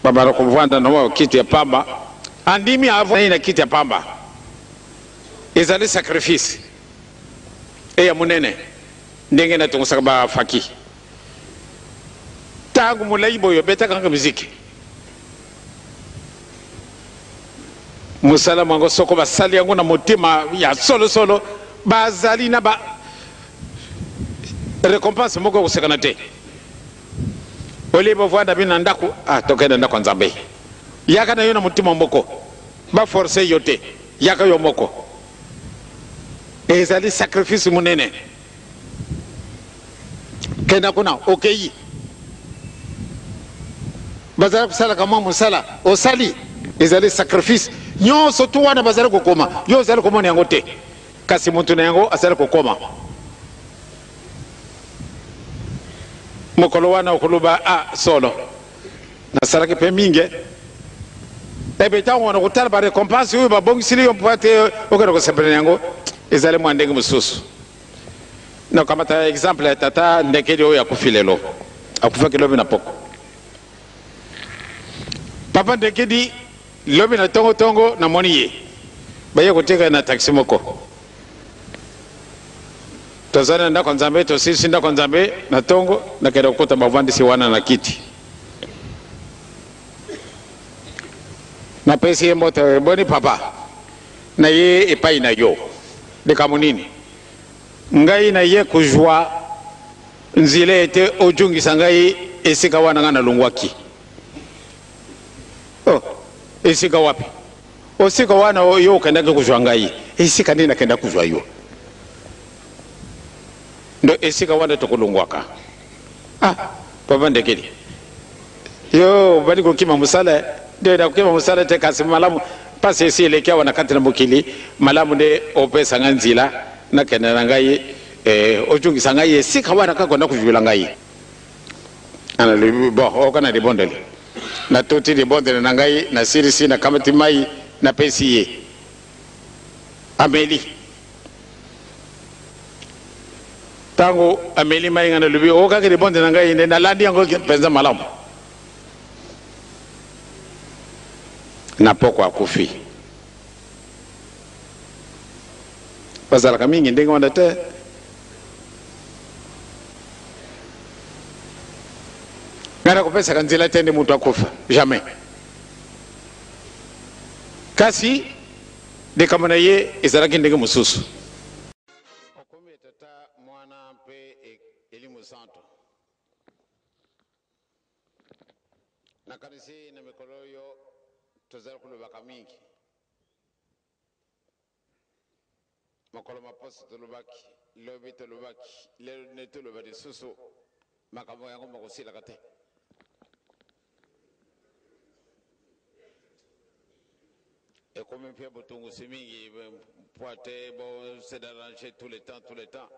babara kuvanda na kiti ya pamba andimi avo na kiti ya pamba ezali sacrifice ya munene ndenge na tungusaka ba faki tangu mulaibo yo beta kanga muziki musala mwango soko basali yango na motima ya solo bazali na ba récompense moko kusekana te olibo vwanda bina ndaku tokenda ndako nzambe yaka na yo na motima mboko ba forcer yote yaka yo moko ezali sacrifice munene kenda kuna okei bazala kusala kama musala osali ezali sacrifice nyonso tu wana bazali kokoma yo ozali komona yango te kasi mutu na yango azali kokoma mokolo wana okoloba solo nasalaki mpe mingi ebe ntango wana kotala barécompense oyo babongisili yo mpo te okende kosepela yango ezali mwa ndenge mosusu nakamata exemple ya tata ndekeli oyo akufi lelo akufaki lobi na poko papa ndekeli lobi na tongo namoni ye baye koteka na taxi moko tozali na ndako nzambe tosilisi ndako nzambe na tongo nakenda kokota bavandisi wana na kiti napesi ye mbote eboni papa na ye epai na yo likambo nini ngai na ye kuzwa nzela ete ojungisa ngai esika wana nga nalongwaki esika wapi osika wana yo okendaki kuzwa ngai esika nini nakenda kuzwa yo ndo esika wana tokolongwaka papa ndekeli yo bali kokima musala ndio nakukima musala te kasi malamu pasi esi eleki awa na kati na mokili malamu nde opesa nga nzela nakende na ngai ojungisa ngai esika wana kaka na kuzwela ngai analobi bon okana libondeli natuti libondeli na ngai nasilisi nakamati mai napesi ye ameli tango ameli mai nga nalobi okaka libondeli na ngai nde nalandi yango mpenza malamu na poko akufi bazalaka mingi ndenge wana te ngana kopesaka nzela te nde mutu akufa jamais kasi likambo na ye ezalaki ndenge mosusu okomi tata mwana mpe elimu santo nakanisi na mikolo oyo tozali kolobaka mingi makoloma posi tolobaki lobi tolobaki lelo ne toloba lisusu makambo yango makosilaka te ekomi mpe botungusi mingi po te bo se d'arranger tout le temps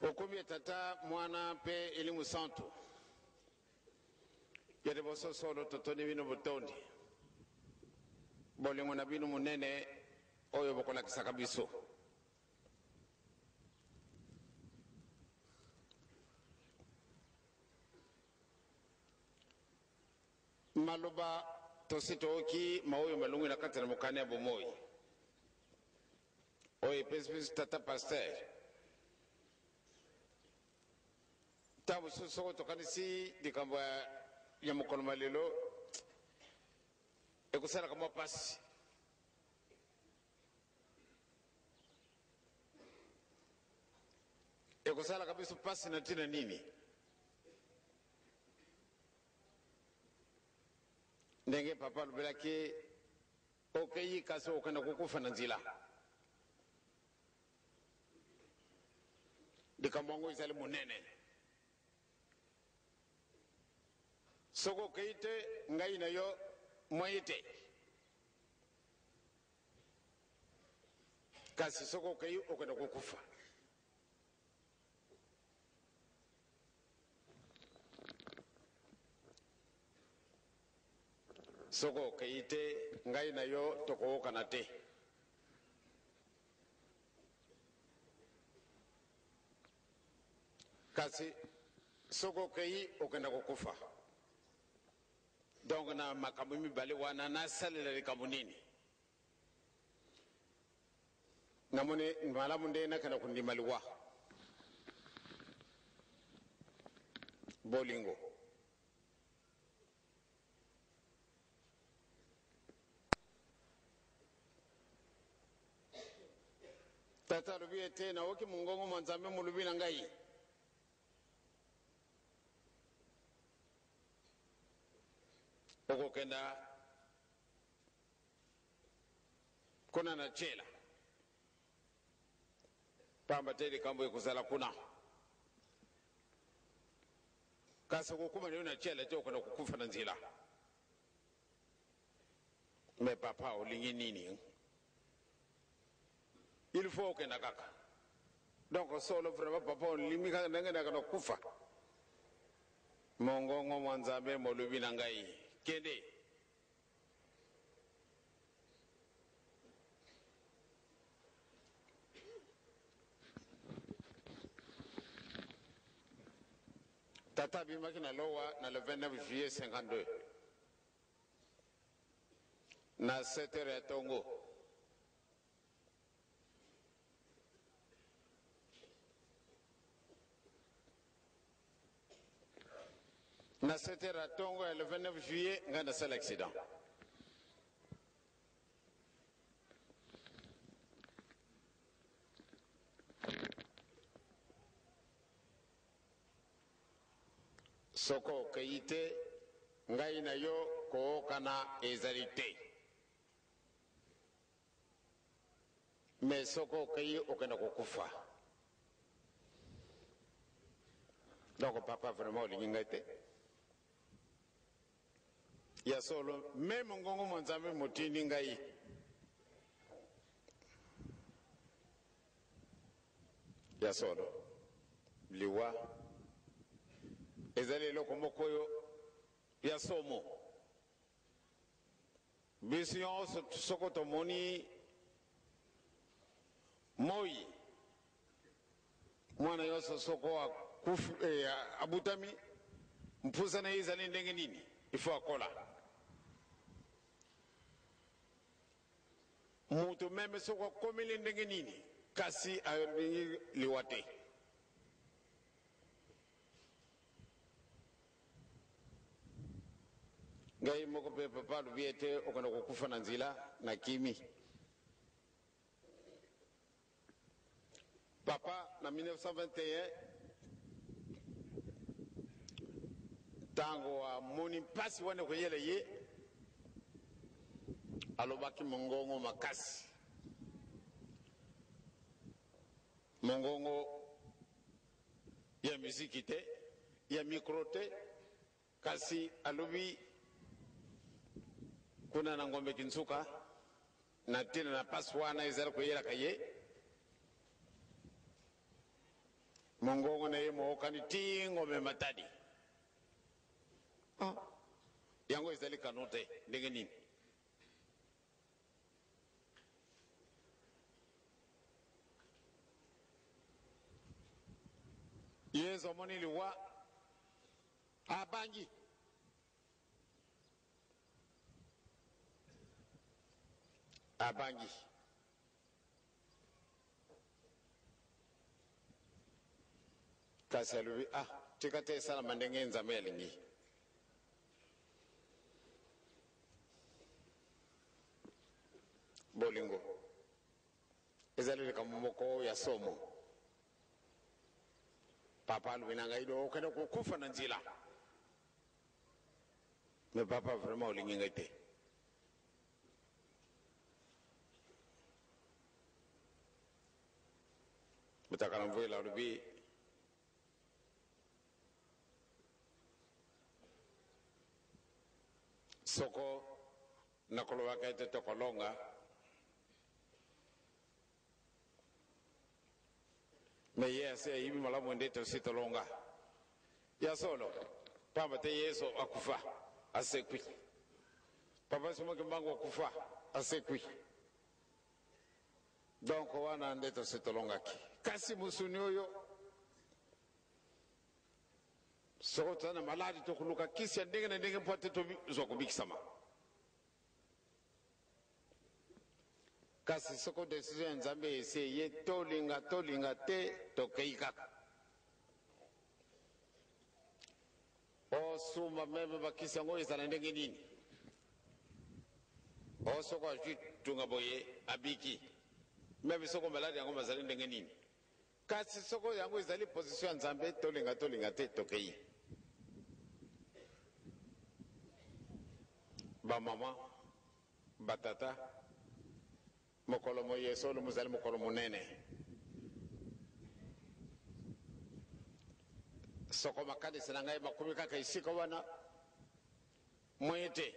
okomi tata mwana pe elimu santu yede bososolo totoni bino botondi bolingo na bino munene oyo bokolakisaka biso maloba tositoki maoyo malungu na kati na mokane ya bomoi oyo epesipesi tata pasteur tabu soko tokanisi likambo ya mokolo malelo ekosalaka mwa pasi ekosalaka biso pasi na ntina nini ndenge papa alobelaki okeyi kasi okenda kokufa na nzela likambo yango ezali monene soko okeyi te ngai na yo mwai te kasi soko okeyi okenda kokufa soko okeyi te ngai na yo tokookana te kasi soko okeyi okenda kokufa donc na makambo mibale wana nasalela likambo nini namoni malamu nde nakenda kundimaliwa bolingo tata alobi ete nawoki mungongo mwa nzambe mulubi na ngai okokenda kuna na chela pamba te likambo ekozala kuna kasi okokuma nayo na chela te okenda kokufa na nzela me papa olingi nini il faut okenda kaka donc solo vraiment papa olimi kaka ndenge nakenda kufa mongongo mwa nzambe molubi na ngai kende tata abimaki na lowa na le 29 juillet 52 na 7 heures ya tongo na 7 heures à Tongo le 29 juillet nga nasala accident soko okeyi te ngai na yo kookana ezali te mais soko okeyi okenda kokufa donc papa vraiment olingi ngai te ya solo meme ngongo mwa nzambe motindi ngai ya solo liwa ezali eloko moko oyo ya somo biso nyonso soko tomoni moi mwana nyonso soko abutami mpusa na ye ezali ndenge nini ifo akola mutu meme soko akomeli ndenge nini kasi alingi liwa te ngai moko pe papa alobi ete okenda kokufa na nzela na kimi na 1921 tango wa moni mpasi wane kuyele ye alobaki mongongo makasi mongongo ya muziki te ya mikro te kasi alobi kuna na ngombe kinsuka na tina na pasi wana ezala kuyela kaye mongongo na ye mookani ti ngombe matadi yango ezali kano te ndenge nini yezo moni liwa abangi abangi kasi alubi tikate sala mandenge nzambe alingi bolingo ezali likamumoko ya somo papa alubinanga ido okenda kukufa na nzila me papa vraiment olingi ngai te mutakala mvuela alubi soko nakolo waka ete tokolonga me yese yibi malamu ndete sitolonga ya solo papa te yeso akufa asekwi papa simo kimbango akufa asekwi donc wana ndete sitolonga ki kasi musuni oyo soko tana maladi to kuluka kisi ndenge na ndenge pote to zokubikisama kasi soko decision nzambe ese ye tolinga te tokeikaka osuma meme bakisi yango ezala ndenge nini osoko ajitunga boye abiki meme soko maladi yango mazali ndenge nini kasi soko yango ezali position ya nzambe tolinga te tokei bamama batata mokolo mo yeso lo muzali mokolo munene soko makanisa na ngai makumi kaka isika wana mwete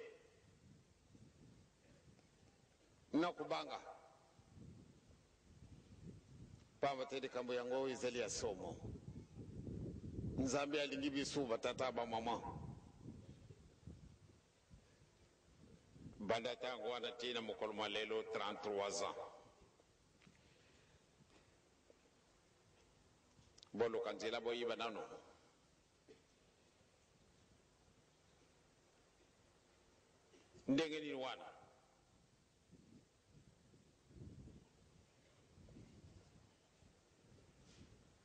na kubanga pamba tedi kambo yango ezali ya somo nzambe alingi biso batata bamama banda tango wana tina mokolo mwa lelo 33 ans boluka nzela boyiba nano ndenge nini wana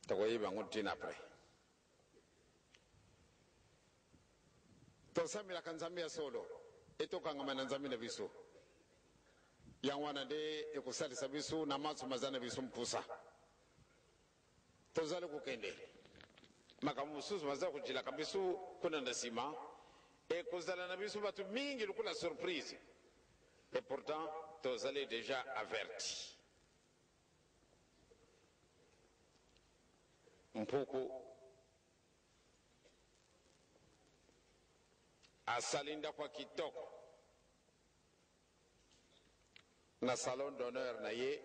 tokoyiba ngo tina apres tosamilaka nzambe ya solo etokangama na nzambe na biso yango wana nde ekosalisa biso na maso mazana biso mpusa tozali kokende makambo mosusu bazali kojilaka biso kuna na nsima ekozala na biso bato mingi lokola surprise et pourtant tozali déjà averti mpuku asalinda kwa kitoko na salon d'honneur na ye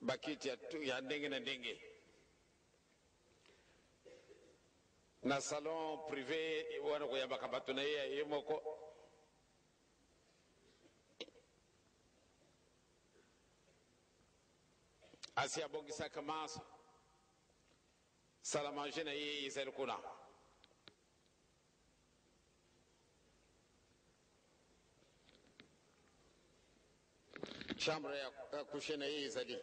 bakiti ya ndenge na ndenge na salon privé wana koyambaka bato na ye moko asi abongisaka maso sala mange na ye ezali kuna chambre ya coucher na ye ezali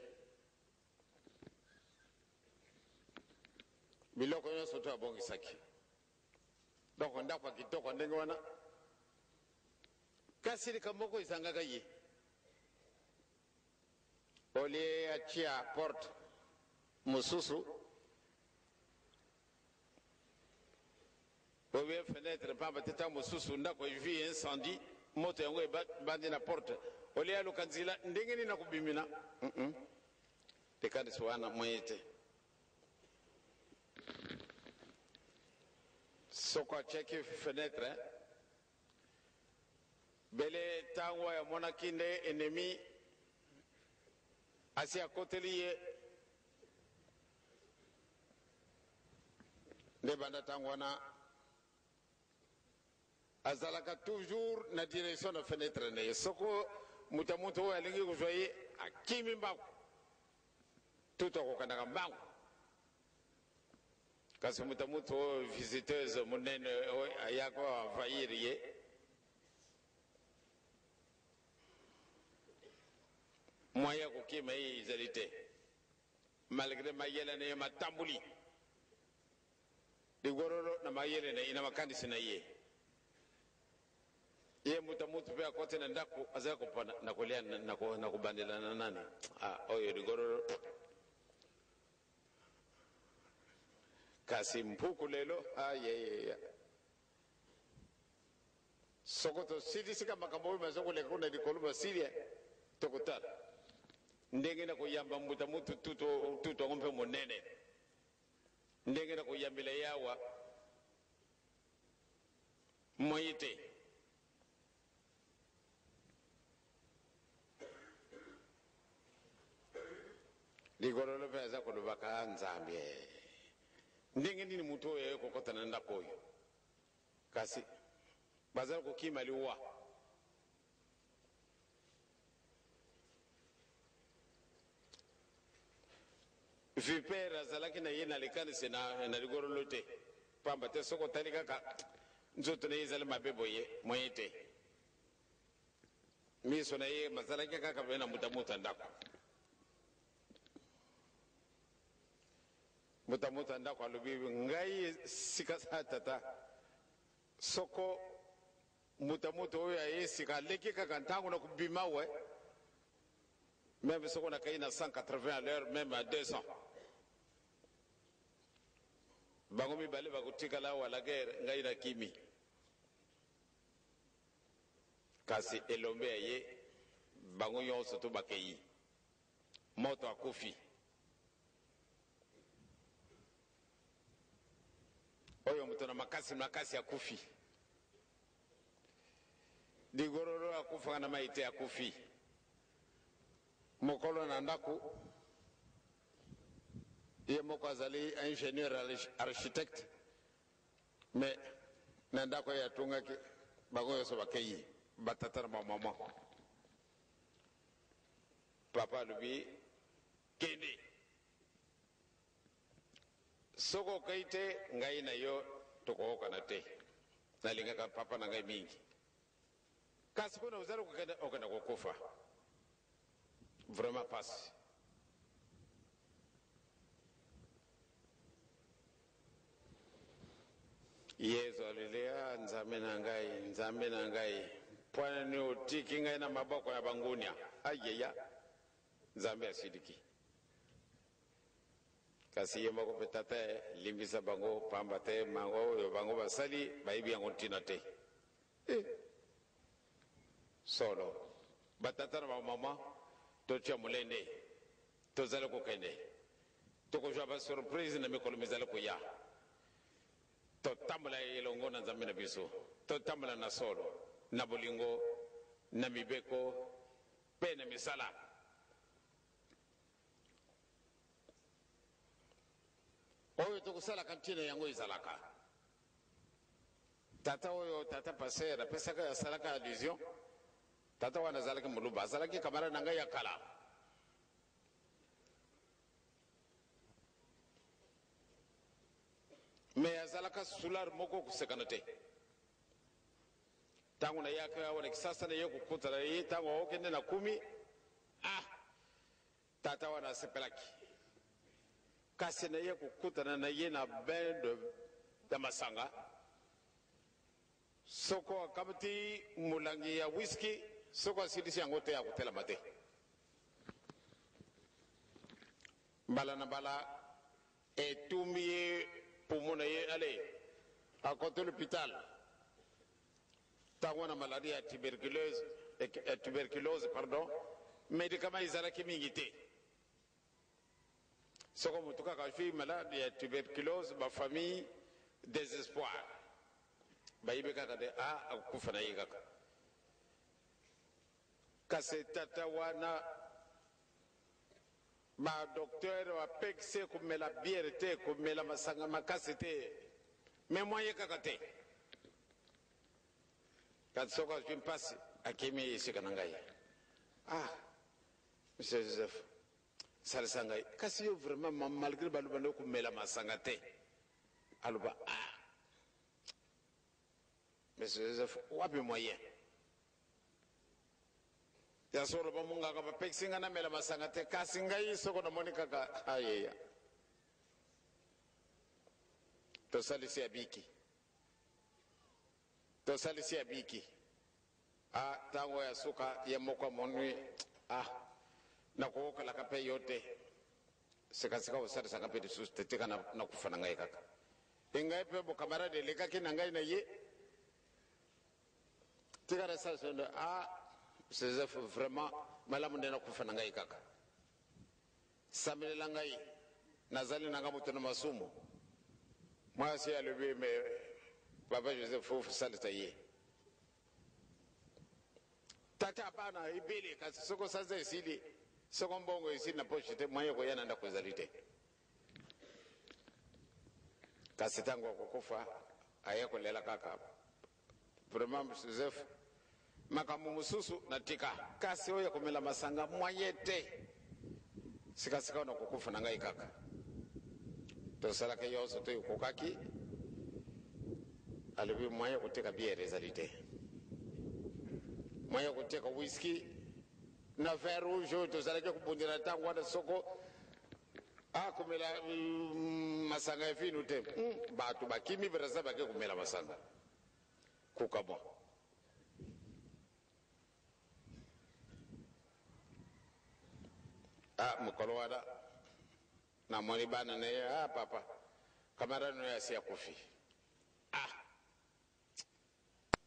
biloko nyonso to abongisaki donc ndako ya kitoko ndenge wana kasi likambo moko ezangaka ye olie atia porte mususu ouvrir fenêtre pamba teta mususu ndako vi incendie moto yango bandi na porte ole ya lukanzila ndenge ni na kubimina tekandi swana mwete soko cheki fenêtre bele tangwa ya mona kinde ennemi asi à côté lié de banda tangwana azalaka toujours na direction de fenêtre ne soko mutamuto alingi kuzoye akimi mbako tuto kokana mbango kasi mutamuto visiteuse munene ayako envahir moyen kukima hii izalite malgré mayele ne matambuli digororo na mayele ne ina makandisi na ye mutamutu pe akote na ndaku azaya kupana na kulia na kubandela na nani oyo digororo kasi mpuku lelo ye sokoto sidi sika makambo mazoko le kuna dikoluma siria tokotala ndenge na kuyamba mutamutu tuto ngombe monene ndenge na kuyambila yawa moyite ligorolo peza kulubaka nzambe ndenge nini mutu oyo kokotana ndako oyo kasi bazala kukima liwa vipera zalaki na ye nalikanisi na ligorolo te pamba te soko tali kaka nzoto na ye ezali mabe boye moye te miso na ye mazalaki kaka pe na mutamuta ndako mutamuta ndako alobi ngai sika sa tata soko mutamuta oyo aye sika aleki kaka ntango na kubima we même soko na kai na 180 à l'heure même à 200 bango mibale bakutikala wala guerre ngai na kimi kasi elombe ye bango nyonso to bakeyi moto akufi oyo mutu na makasi akufi digororo akufa na maite akufi mokolo na ndaku ye moko azali ingénieur architecte mais na ndako ya tungaki bango yoso bakeyi batata na mama papa lubi kende soko kaite ngai na yo tokohoka na te nalingaka papa na ngai mingi kasi kuna uzali okenda kukufa vraiment pas yezo alilea nzambe na ngai pwana ni utiki ngai na maboko ya bangunia ayeya nzambe asidiki kasi ye moko petata limbisa bango pamba te mango yo bango basali baibi yango ntina te solo batata na mama totia mulende tozala kokende tokozwa ba surprise na mikolo mizala koya totambola elongo na nzambe na biso totambola na solo na bolingo na mibeko pe na misala oyo tokusala kantina yango ezalaka tata oyo tata pasera pesaka asalaka allusion tata wana azalaki moluba azalaki kamara na ngai ya kala me azalaka sular moko kusekana te tangu na yaka wana kisasa na ye kukutana ye tangu okende na 10 tata wana asepelaki kasi na ye kukutana na ye na bain de masanga soko akamati mulangi ya whisky soko asilisi yango te ya kutelama te mbala na bala et tumbi pour mon aller à côté de l'hôpital. Tant na maladie à tuberculose, pardon, médicaments ils allaient qui m'igiter. Ce qu'on me touche quand je suis malade à tuberculose, ma famille désespoir. Bah il me dit ah kufana yigaka. Kase tatawana ma docteur a pexé comme la bière comme la masanga makasete. Mais moi yekakate. Quand je passe à Kimi Sikanangaï. Ah, monsieur Joseph, ça le sangaï. Qu'est-ce que vraiment, malgré Balubano, comme la massangate? Aluba, ah. Monsieur Joseph, où a-t-il moyen? Il y a sur le bon monga, comme Pexingana, mais la massangate, Kassingaï, ce qu'on a monica, aïe. Tout ça, c'est à Biki. To salisi ya biki tango ya suka ya mokwa monui na kuoka la kape yote sika usari saka pe disus tetika na kufana ngai kaka ingai pe bo kamarade leka kina ngai na ye tika resa sonde c'est vraiment malamu ndena kufana ngai kaka samile ngai nazali nanga mutu na masumu mwasi ya lebi me Papa Joseph faut salutayer. Tata bana ibili kasi soko sasa isili soko mbongo isili na pochite mwaye kwa yana nda kuzalite. Kasi tangu kukufa ayeko lela kaka. Vraiment Joseph makamu mususu natika kasi oya kumela masanga mwayete. Sika na kukufa na ngai kaka. To sala ke yoso to kokaki. Alibi moyen kuteka bière réalité moyen kuteka whisky na vin rouge to zalake kubundira tangu wana soko kumela masanga finu te batu bakimi beraza bake kumela masanga kukabo mukolo wada na moni bana ne papa kamera no ya sia kofi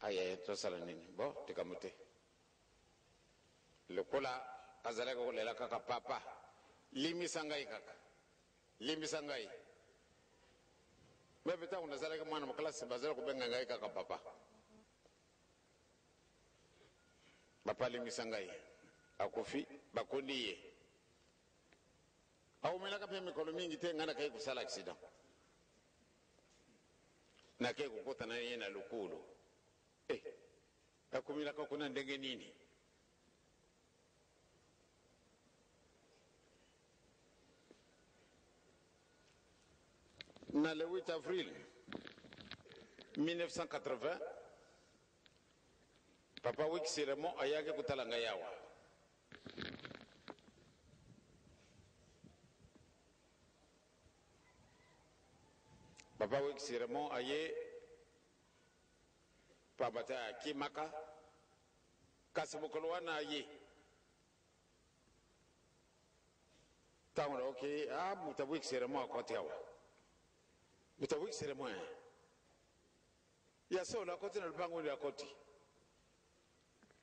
aye to sala nini bo tikamute le kola azalaka ko lela kaka papa limi sangai kaka limi sangai mebe ta unazalaka mwana mklasi bazala kubenga ngai kaka papa limi sangai akufi bakoniye au melaka pe mikolo mingi te ngana kai kusala accident na kai kukota na yena lukulu akumila kwa kuna ndenge nini na le 8 avril 1980 papa wiki siremo ayake kutalanga yawa papa wiki siremo aye pabata kimaka kasibukolo na ye tango okay mutabu ikisema akoti hawa mutabu ikisema ya so la koti na lupango ya koti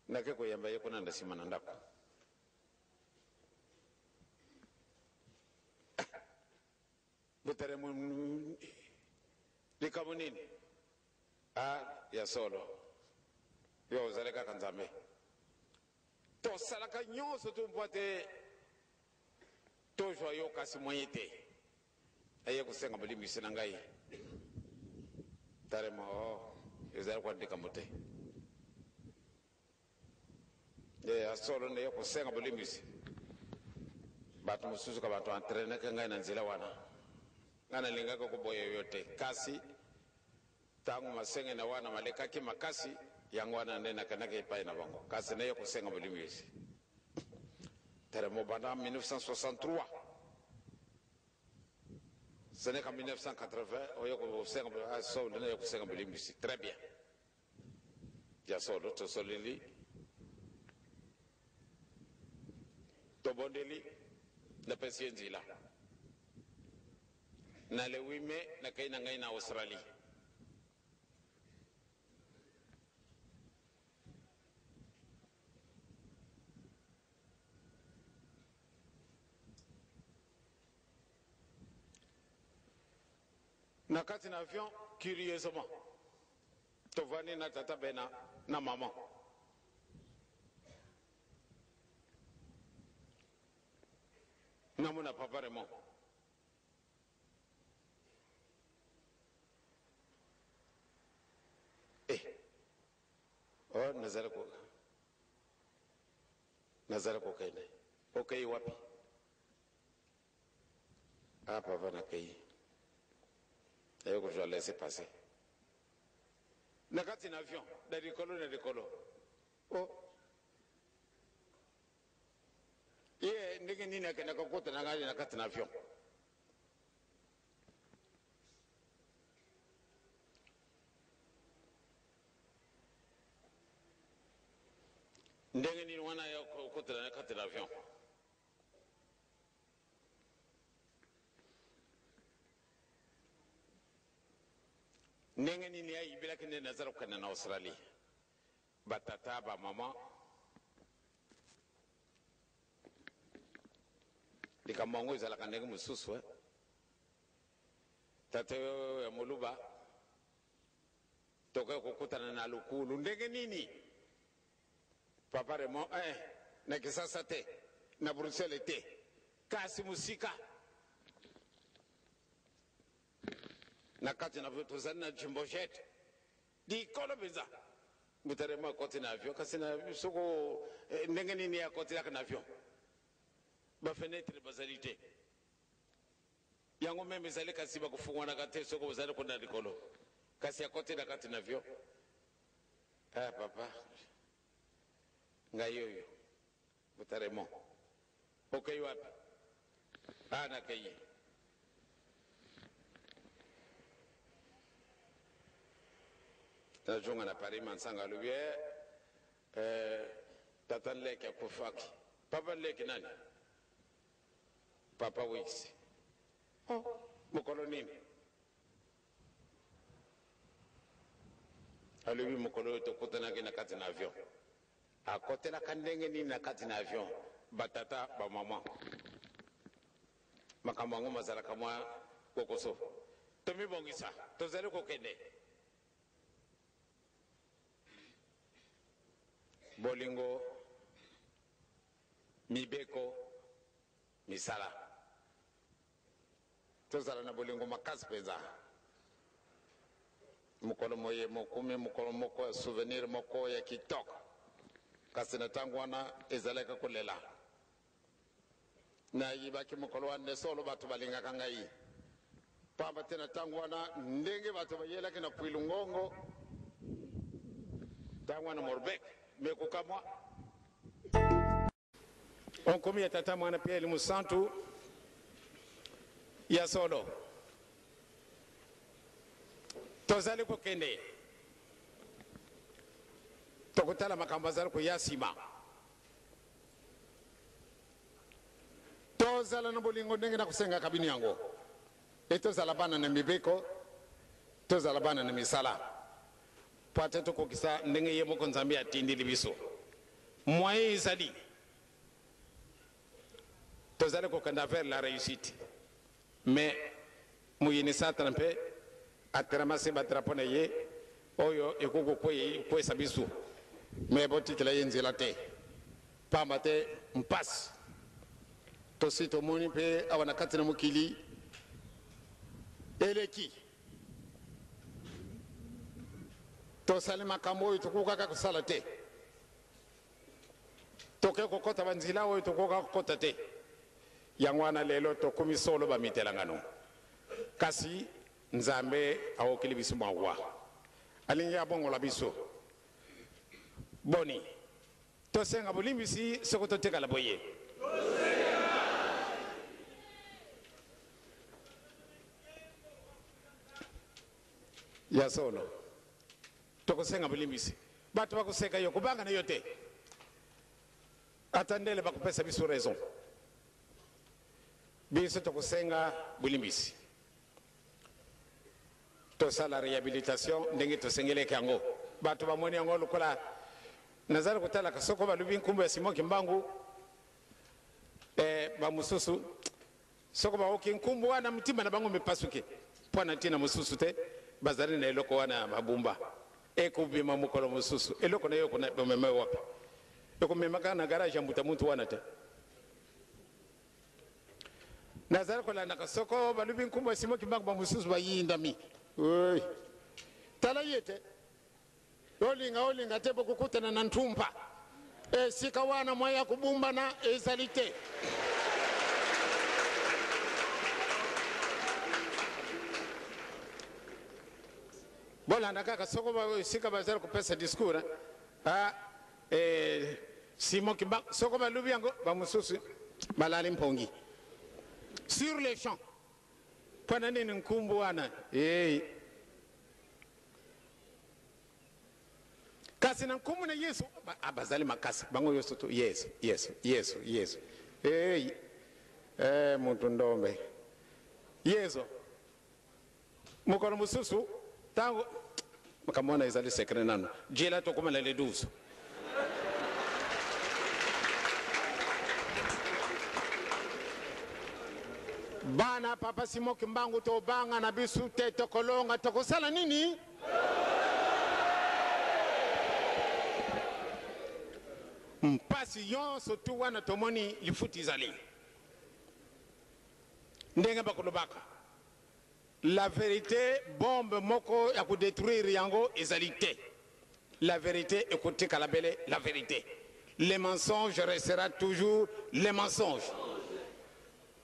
na keko yamba yeko na ndasima na ndako butaremu likamunini ya solo yo zaleka kanzambe to salaka nyonso to mpote to joyo kasi moyete aye kusenga mulimi sinangai taremo ezali kwa ndika mote ya solo ne kusenga mulimi batu mususu ka batu entraîner ka ngai na nzila wana ngana lingaka ko boyo yote kasi tangu masenge na wana maleka ki makasi yangu wana ndena kanaka ipai na bango kasi na yo kusenga mulimi yesi teremo banda 1963 ce n'est qu'en 1980 on yo kusenga so na yo kusenga mulimi yesi très bien ya solo to solili to bondeli na pensienzila na le 8 mai na kai na ngai na Australia na kati na avion curieusement tovani na tata bena na maman namona papa Raymond oh nazara ko kaine okay wapi papa na kai et que je vais laisser passer. Nakati na avion, na rikolo. Oh. Ye ndenge nini akenda kokota na gari nakati na avion. Ndenge nini wana ya kokota na nakati na avion. Ndenge nini ya ibila kende nazara kana na Australia batata ba mama likamongo izala kanenge mususu tate ya muluba toka kukutana na lukulu ndenge nini papa Raymond na kisasa te na Bruxelles te kasi musika na kati na vitu zana chimboshete di kolo biza mutarema koti na avion kasi na soko ndenge nini ya koti la na avion ba fenêtre bazalite yango meme zale kasi ba kufungwa na kate soko bazale kuna dikolo kasi ya koti na kati na avion papa ngayoyo mutarema okay wapi na kai Jonga na Paris mansanga luye tatan leke kufaki papa leke nani papa Wix mukolo nini alubi mukolo to kutana na kati na avion akotela kandenge nini na kati na avion batata ba mama makamango mazala kamwa kokoso tomi bongisa tozale kokende bolingo mibeko misala tozala na bolingo makasi peza mukolo moye mokumi mukolo moko ya souvenir moko ya kitoko kasi na tangu wana ezaleka kolela na yibaki mukolo wane solo batu balingaka ngai pamba tena tangu wana ndenge batu bayelaki na Pwilungongo tangu wana Morbek meko kamwa onkomi ya tata mwana pia elimu santu ya solo tozali kokende tokutala makambo azali kuyasima tozala na bolingo ndenge na kusenga kabini yango tozala bana na mibeko tozala bana na misala pate tokokisa ndenge ye moko nzambe atindili biso moyen ezali tozali kokenda vers la réussite mais muyini satana mpe aterama semba drapo na ye oyo ekoko kwesa biso mais botitela ye nzela te pamba te mpasi tosi tomoni mpe awa na kati na mokili eleki tosali makambo oyo tokokaka kosala te toke kokota banzela oyo tokoka kokota te yango wana lelo tokomi solo bamitelangano kasi nzambe awokili biso mawa alingi abongola biso boni tosenga bolimbisi soko totekala boye ya solo tokosenga bolimbisi batu bakoseka yo kubanga na yo te atandele bakupesa biso raison biso tokosenga bolimbisi la réhabilitation ndenge tosengeleke yango bato bamoni yango lokola nazali kotala kasoko balubi nkumbu ya Simon Kimbangu bamususu soko baoki nkumbu wana mtima na bango mepasuke mpo na ntina mosusu te bazali na eloko wana babumba ekobima mokolo mosusu eloko na yo bomema wapi ekomemaka na garage ya mbuta muntu wana te nazali kolanda soko balubi nkumbu ya Simon Kimbangu bamususu bayindami oy tala yete olinga te bokukutana na ntumpa esika wana mwaya kubumba na ezalite bolanda kaka soko basika bazali kopesa discours Simon Kimbangu soko balubi yango bamususu balali mpongi sur les champs pana nini nkumbu wana kasi na nkumbu na Yesu abazali makasi bango yoso to Yesu muntu ndombe Yesu mukolo mususu tango makamona ezali secret nano jela to komala le 12 bana papa Simon Kimbangu to banga na bisu te to kolonga to kosala nini mpasi yonso tu wana tomoni lifuti zali ndenge bakolobaka la vérité bombe moko ya détruire yango ezalité la vérité écoutez kalabele la vérité les mensonges restera toujours les mensonges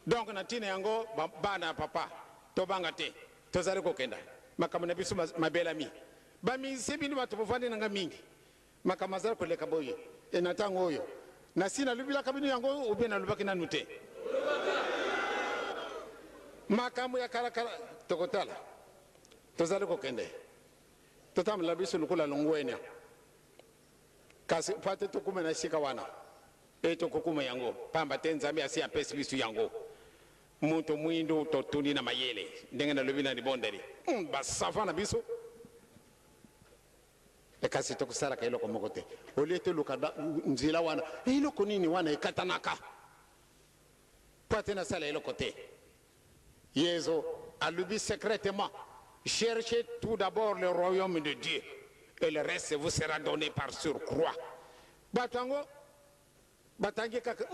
donc natina yango bana papa to banga te to zali kokenda makamana biso mabela mi ba mi sebini bato bovandi nanga mingi makamazala koleka boye enatango oyo na sina lubila kabinu yango ubena lubaki nanu te makamu ya karakara tokotala tozali kokende totamla biso lukula longwenya kasi pate tokuma na shika wana tokokuma yango pamba te nzambe asi apesi biso yango muntu mwindu totuni na mayele ndenge na lubila ni bondeli basafa na biso kasi tokusala ka iloko moko te olete lukada nzila wana iloko nini wana ekatanaka pate na sala iloko te Yesu alubi secrètement cherchez tout d'abord le royaume de Dieu et le reste vous sera donné par surcroît batango batangi kaka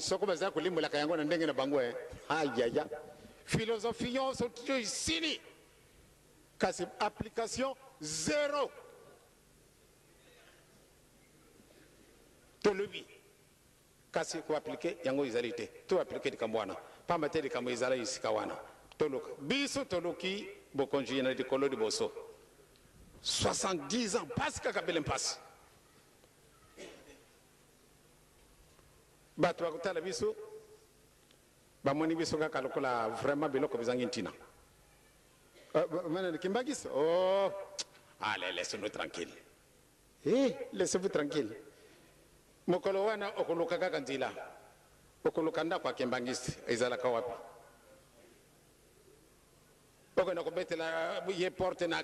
soko baza kulimula kayango na ndenge na bango ayaya philosophie yonso to isili kasi application zéro tolobi kasi ko appliquer yango izalite to appliquer dikamwana pamba te dikambo izala isika wana toloka biso toloki bokonji na dikolo di boso 70 ans passe kaka belem passe bato bakutala biso bamoni biso kaka lokola vraiment biloko bizangi ntina mana kimbagis allez laissez-nous tranquille laissez-vous tranquille mokolo wana okuluka kaka nzila okuluka nda kwa kimbangisi ezalaka wapi okona kobetela ye porte na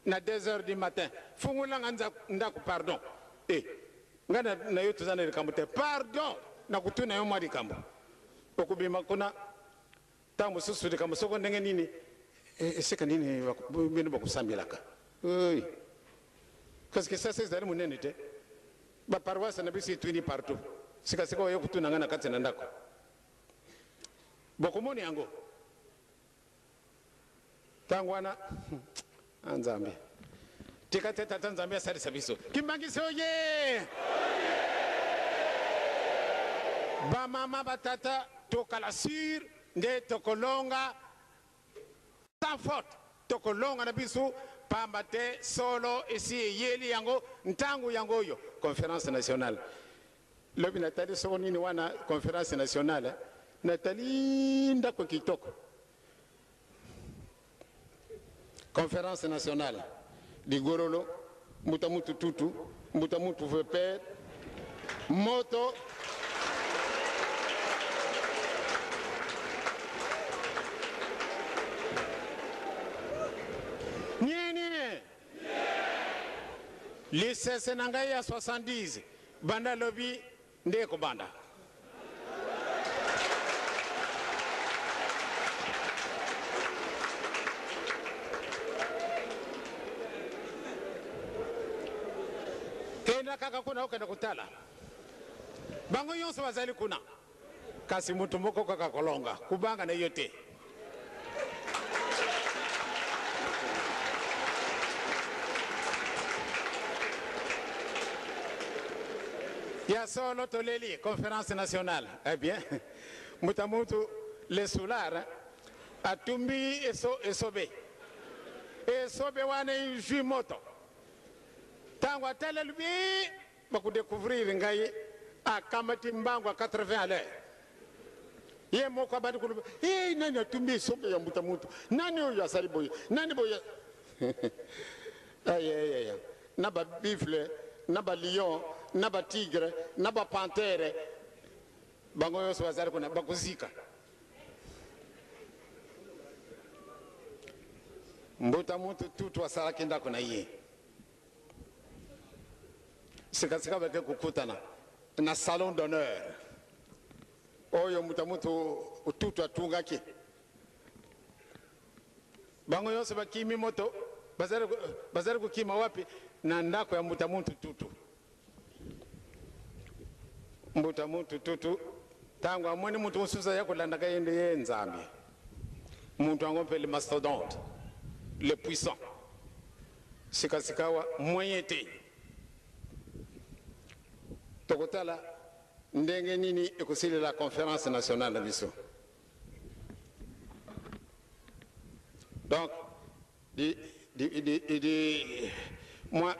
2h du matin fungula nganza ndako pardon ngana na yo tuzana likambo te pardon na kutuna yo mwa likambo okubima kuna tamu susu likambo soko ndenge nini eseka nini bino bakusambilaka parce que ça c'est zali munene te ba paroisse na biso twini partout sika sika yo kutuna ngana kati na ndako bokomoni yango tangwana anzambe tika teta tanzambia sari sabiso kimbangisi oye ba mama batata tokala sur nde tokolonga sans faute tokolonga na biso pamba te solo esi yeli yango ntangu yango yo conférence nationale lobi natali soko nini wana conférence nationale natali ndako kitoko conférence nationale Ligorolo, Mutamutu Tutu, Mutamutu Vepère, Moto, Nieni lisese na ngai ya 70 banda lobi nde ko banda kenda kaka kuna ukenda kutala bango yonse bazali kuna kasi mutu moko kaka kolonga kubanga na yote ya solo toleli conférence nationale. Eh bien mutamutu le solar atumbi esobe wane jui moto tango atele lubi baku découvrir ngai akamati mbango 80 à l'heure ye moko abadi kulubi nani atumbi esobe ya mutamutu nani oyo asali boye nani boye ay na ba bifle na ba lion na ba tigre na ba pantere bango yose bazali kuna bakuzika mbuta mutu tutu asala kinda kuna ye sika beke kukutana na salon d'honneur oyo mbuta mutu tutu atunga ki bango yose bakimi moto bazali kukima wapi na ndako ya mbuta mutu tutu mbuta mutu tutu tangu amoni mutu mususa yakulandaka yende ye nzambi muntu angompe le mastodonte le puissant sikasikawa moyen te tokotala ndenge nini ekusili la conférence nationale na biso donc moi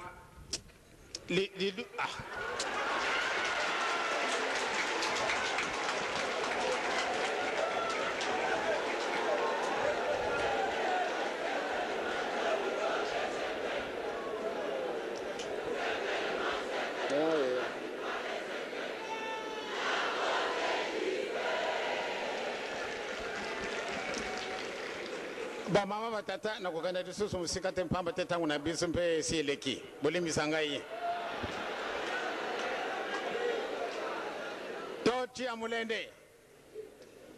ba mama batata na kokanda disusu musika tempamba tetangu na bisu mpe sieleki bolimisa ngai tochi amulende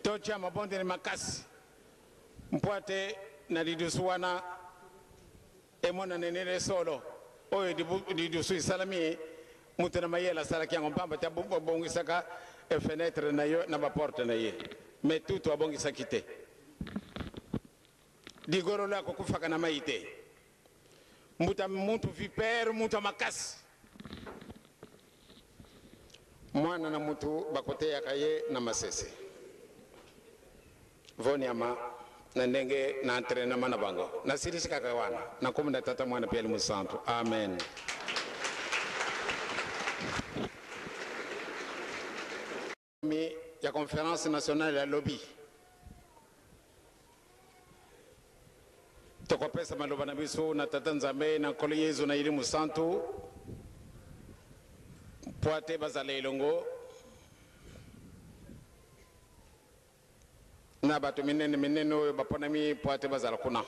tochi amabonde ni makasi mpwate na lidusuwana emona nenene solo oyo didusu isalami mutena mayela salaki yango mpamba ta bongisaka fenêtre na yo na ba porte na ye mais tout abongisa kite digoro lako kufaka na maite mbuta muntu vipere muntu makasi mwana na mutu bakotea kaye na masese voni ama na ndenge na entraînement mana bango na sirisi kaka wana na komunda tata mwana pia limusantu amen mi ya conférence nationale ya lobby tokopesa maloba na biso na tata nzambe na nkolo yezu na ilimu santu poate bazala elongo na bato minene oyo baponami poate bazala kuna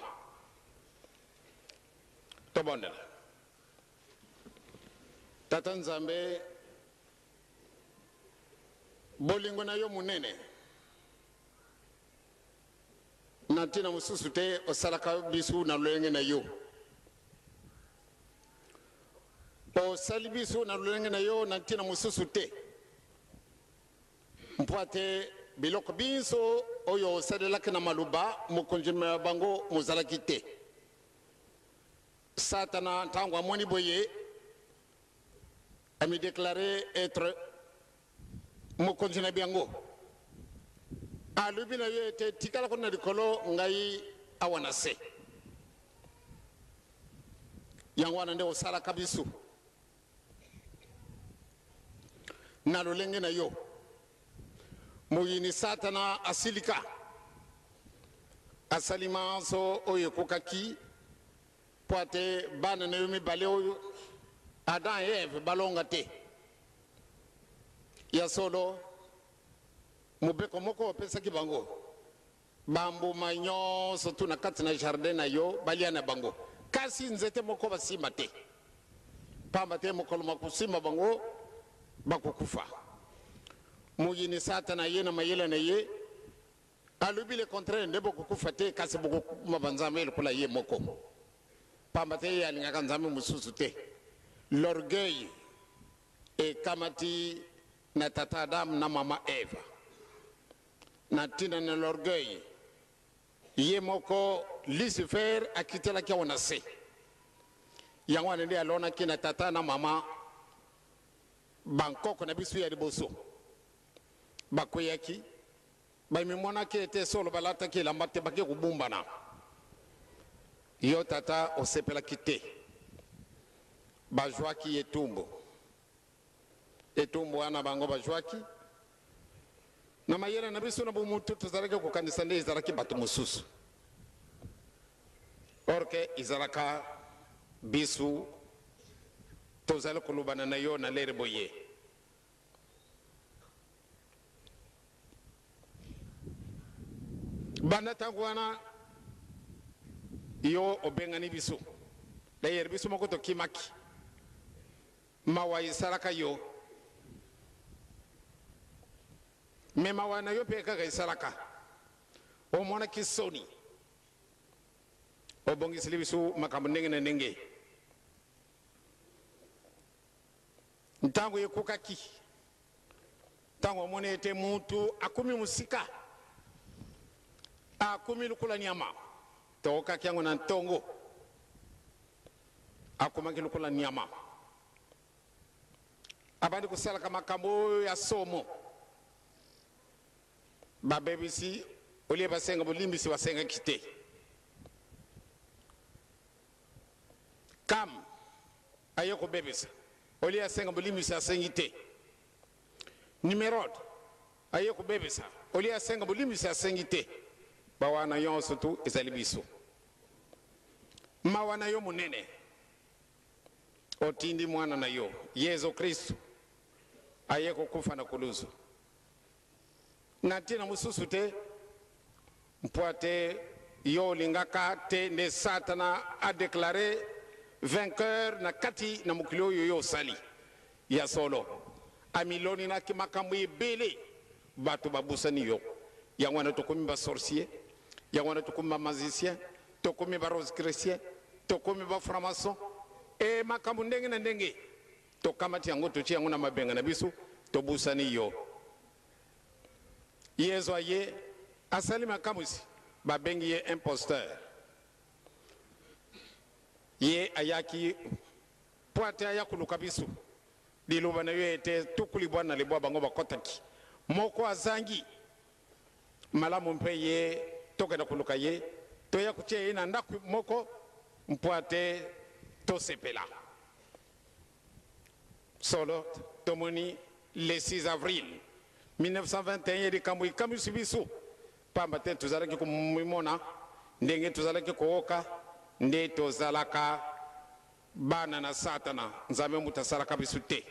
tobondela tata nzambe bolingo na yo munene natina mususu te osalaka bisu na lolenge na yo osali bisu na lolenge na yo natina mususu te mpwate biloko binso oyo osalelaki na maluba mokonzi bango mozalaki te satana ntango amoni boye ami déclaré être mokonzi na biango alubi na yo ete tikala kona likolo ngai awana se yango wana nde osalaka bisu na lolenge na yo moyini satana asilika asalima so oyo ekokaki po ate bana na yo mibale oyo Adam et Eve balonga te ya solo mubeko moko opesaki bango bambuma nyonso tu na kati na jardin na yo balia na bango kasi nzete moko basimba te pamba te mokolo makusimba bango bakukufa muyini satana ye na mayele na ye alobi le contraire nde bokukufa te kasi bokukuma banzambe lokola ye moko pamba te ye alingaka nzambe mosusu te l'orgueil ekamati na tata Adam na mama Eva na ntina na l'orgueil ye moko Lucifer akitelaki wana se yango wana nde alonaki na tata na mama bankoko na biso ya liboso bakweyaki bamimonaki ete solo balataki elamba te bake kobumbana yo tata osepelaki te bazwaki etumbu wana bango bazwaki na mayele na biso na bomutu tozalaki kokanisa nde ezalaki bato mosusu orke ezalaka biso tozali kolobana na yo na lere boye banda ntango wana yo obengani biso dayere biso moko tokimaki mawa esalaka yo me mawa na yo mpe kaka esalaka omonaki soni obongisili biso makambo ndenge na ndenge ntango ekokaki ntango omoni ete mutu akomi musika akomi lokola nyama tokaki yango na ntongo akomaki lokola nyama abandi kosalaka makambo ya somo babebisi olie basenga bolimbisi basengaki te kam aye kobebisa olie asenga bolimbisi asengi te Nimrod aye kobebisa olie asenga bolimbisi asengi te bawana yonso tu ezali biso mawana yo munene otindi mwana na yo Yesu Kristo aye kokufa na kuluzu na tina mususu te mpoate yo lingaka te ne Satana a déclaré vainqueur na kati na mokili oyo yo osali ya solo amiloni na makambo ebele bato babusani yo yango wana tokomi basorcier yango wana tokomi bamagicien tokomi barose chrétien tokomi baframason e makambo ndenge na ndenge tokamati yango totie yango na mabenga na biso tobusani yo Yesu aye asali makambo si babengi ye imposteur ye ayaki poate aya koluka biso liloba na yo ete tukuli bwana lebwa bango bakotaki moko azangi malamu mpe ye tokenda koluka ye toya kutia ye na ndako moko mpoate tosepela solo tomoni le 6 avril 1921 likambo ikamwisi biso pamba te tozalaki komimona ndenge tozalaki kooka nde tozalaka bana na Satana nzambe mutu asalaka biso te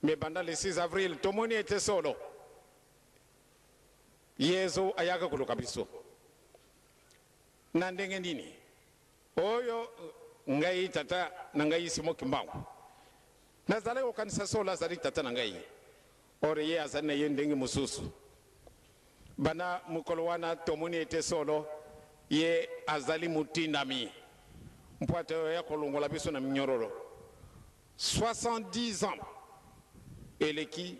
me banda le 6 avril tomoni ete solo Yesu ayaka koluka biso na ndenge nini oyo ngai tata na ngai Simoki Mbangu nazali kokanisa solo azali tata na ngai ore ye azali na ye ndenge mosusu bana mokolo wana tomoni ete solo ye azali mutindami mpoate ya kolongola biso na minyororo 70 ans eleki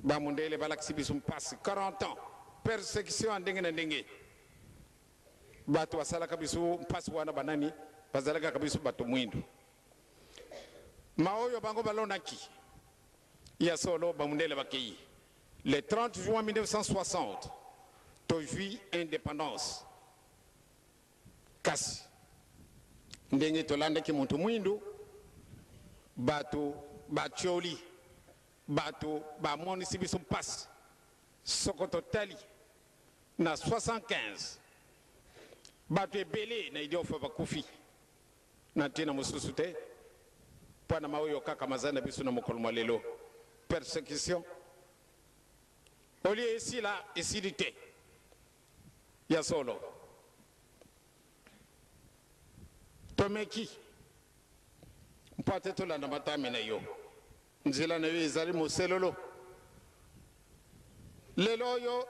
bamundele balakisi biso mpasi 40 ans persécution ndenge na ndenge bato basalaka biso mpasi wana banani bazalaka biso bato mwindu maoyo bango balonaki ya solo bamundele bakei le 30 juin 1960 tojui indépendance kasi ndenge tolandaki muntu mwindu bato batioli bato bamonisi biso mpasi soko totali na 75 bato ebele na idiofa bakufi na ntina mosusu te mpo na maoyo kaka maza na biso na mokolo mwa lelo persécution olie esila esili te ya solo tomeki mpate tolanda matame na yo nzela na yo ezali moselolo lelo oyo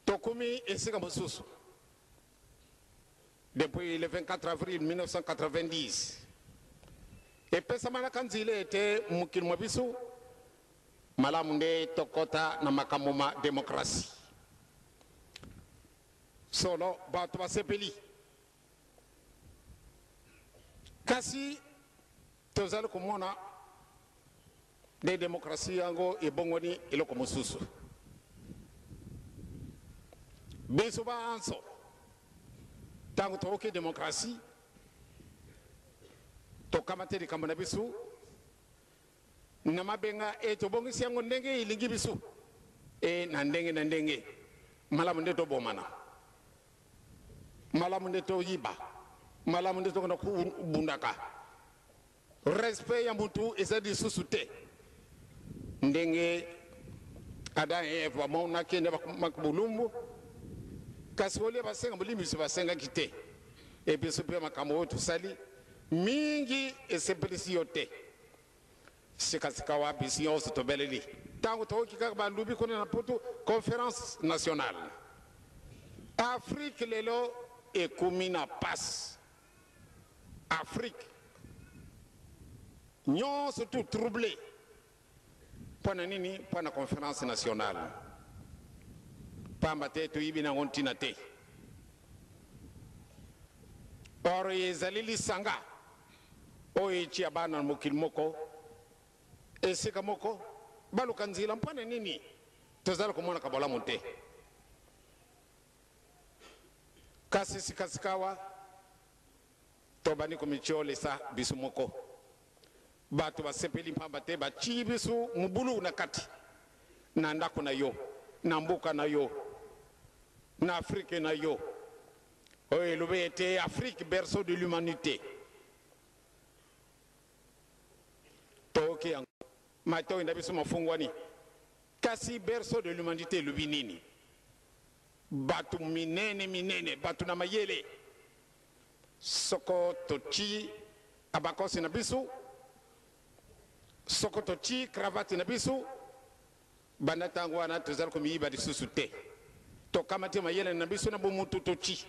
tokumi esika mosusu depuis le 24 avril 1990 epesamana nzela ete mokili mwa biso malamu nde tokota na makambo ma demokrasi solo bato basepeli kasi tozali komona de demokrasi yango ebongoni eloko mosusu biso banso ntango toyoki demokrasi tokamate likambo na biso na mabenga tobongisi yango ndenge elingi biso na ndenge malamu nde tobomana malamu nde toyiba malamu nde tokona kubundaka respect ya mutu ezali lisusu te ndenge Adam et Eve bamonaki nde makubulumbu kasi olie basenga bolimiso basengaki te ebiso mpe makambo oyo tosali mingi esepelisi yo te sikasika wa bisi nyonso tobeleli ntango tokoki kaka balubi kuna na poto conférence nationale afrique lelo ekumi na pasi afrique nyonso tu troublé mpona nini mpona conférence nationale pamba te toyibi nango ntina te or ezali lisanga oyo etia bana na mokili moko esika moko baluka nzela mpona nini tozali komonaka bolamu te kasi sikasikawa tobani komityolesa biso moko bato basepeli mpamba te batii biso mubulu na kati na ndako na yo na mboka na yo na afrique na yo oyo elobi ete afrique berceau de l'humanité toyoki yango matoi na biso mafungwani kasi berceau de l'humanité elobi nini bato minene bato na mayele soko totii abakosi na biso soko totii cravate na biso banda ntango wana tozali komiyiba lisusu te tokamati mayele na biso na bomutu totii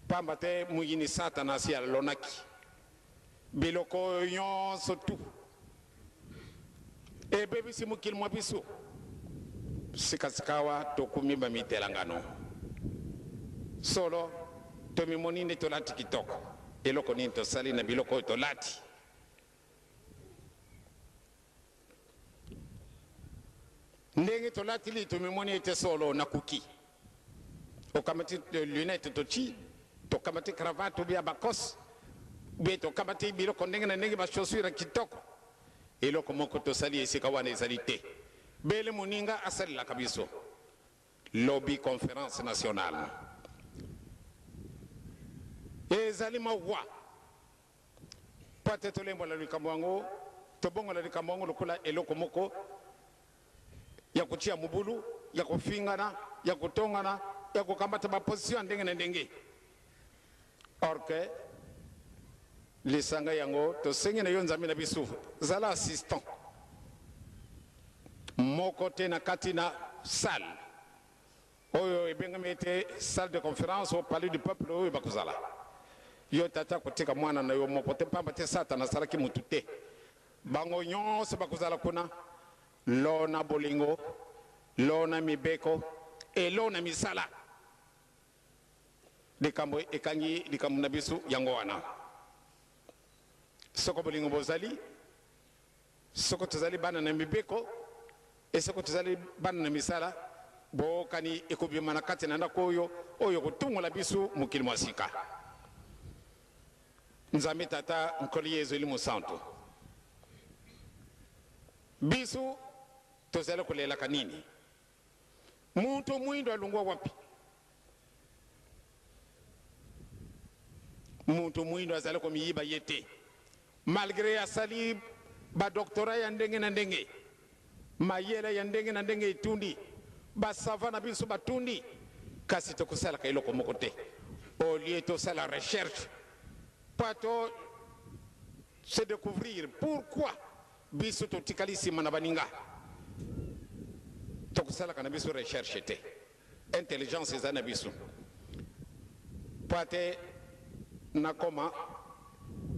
pamba te muyini satana asi alonaki biloko nyonso tu ebebisi mokili mwa biso sikasikawa tokumi bamitelangano solo tomimoni nde tolati kitoko eloko nini tosali na biloko oyo tolati ndenge tolati li tomimoni ete solo na kuki okamati lunette toci tokamati cravate obia bakos be tokamati biloko ndenge na ndenge bachaussure kitoko eloko moko tosali esika wana ezali te bele moninga asalelaka biso lobby conférence nationale ezali mawa pate tolembola likambo yango tobongola likambo yango lokola eloko moko ya kutia mubulu ya kufingana ya kutongana ya kukambata baposition ndenge na ndenge orke lisanga yango tosengi na yo nzambe na biso zala assistant moko te na kati na salle oyo ebengami ete salle de conférence au palais du peuple oyo bakozala yo tata kotika mwana na yo moko te pamba te satana asalaki mutu te bango nyonso bakozala kuna lo na bolingo lo na mibeko elo na misala likambo ekangi likambo na biso yango wana soko bolingo bozali soko tozali bana na mibeko esoko tozali bana na misala bokani ekobima na kati na ndako oyo kotungola biso mokili mwa sika nzambe tata nkoli yezu eli mosantu biso tozali kolelaka nini muntu mwindo alungwa wapi muntu mwindo azali komiyiba ye te malgré asali badoktora ya ndenge na ndenge mayele ya ndenge na ndenge etundi basava na biso batundi kasi tokosalaka eloko moko te olie tosala recherche Pato se découvrir pourquoi biso to tikali sima na baninga to kusala kana biso recherche te intelligence ezana biso pate na koma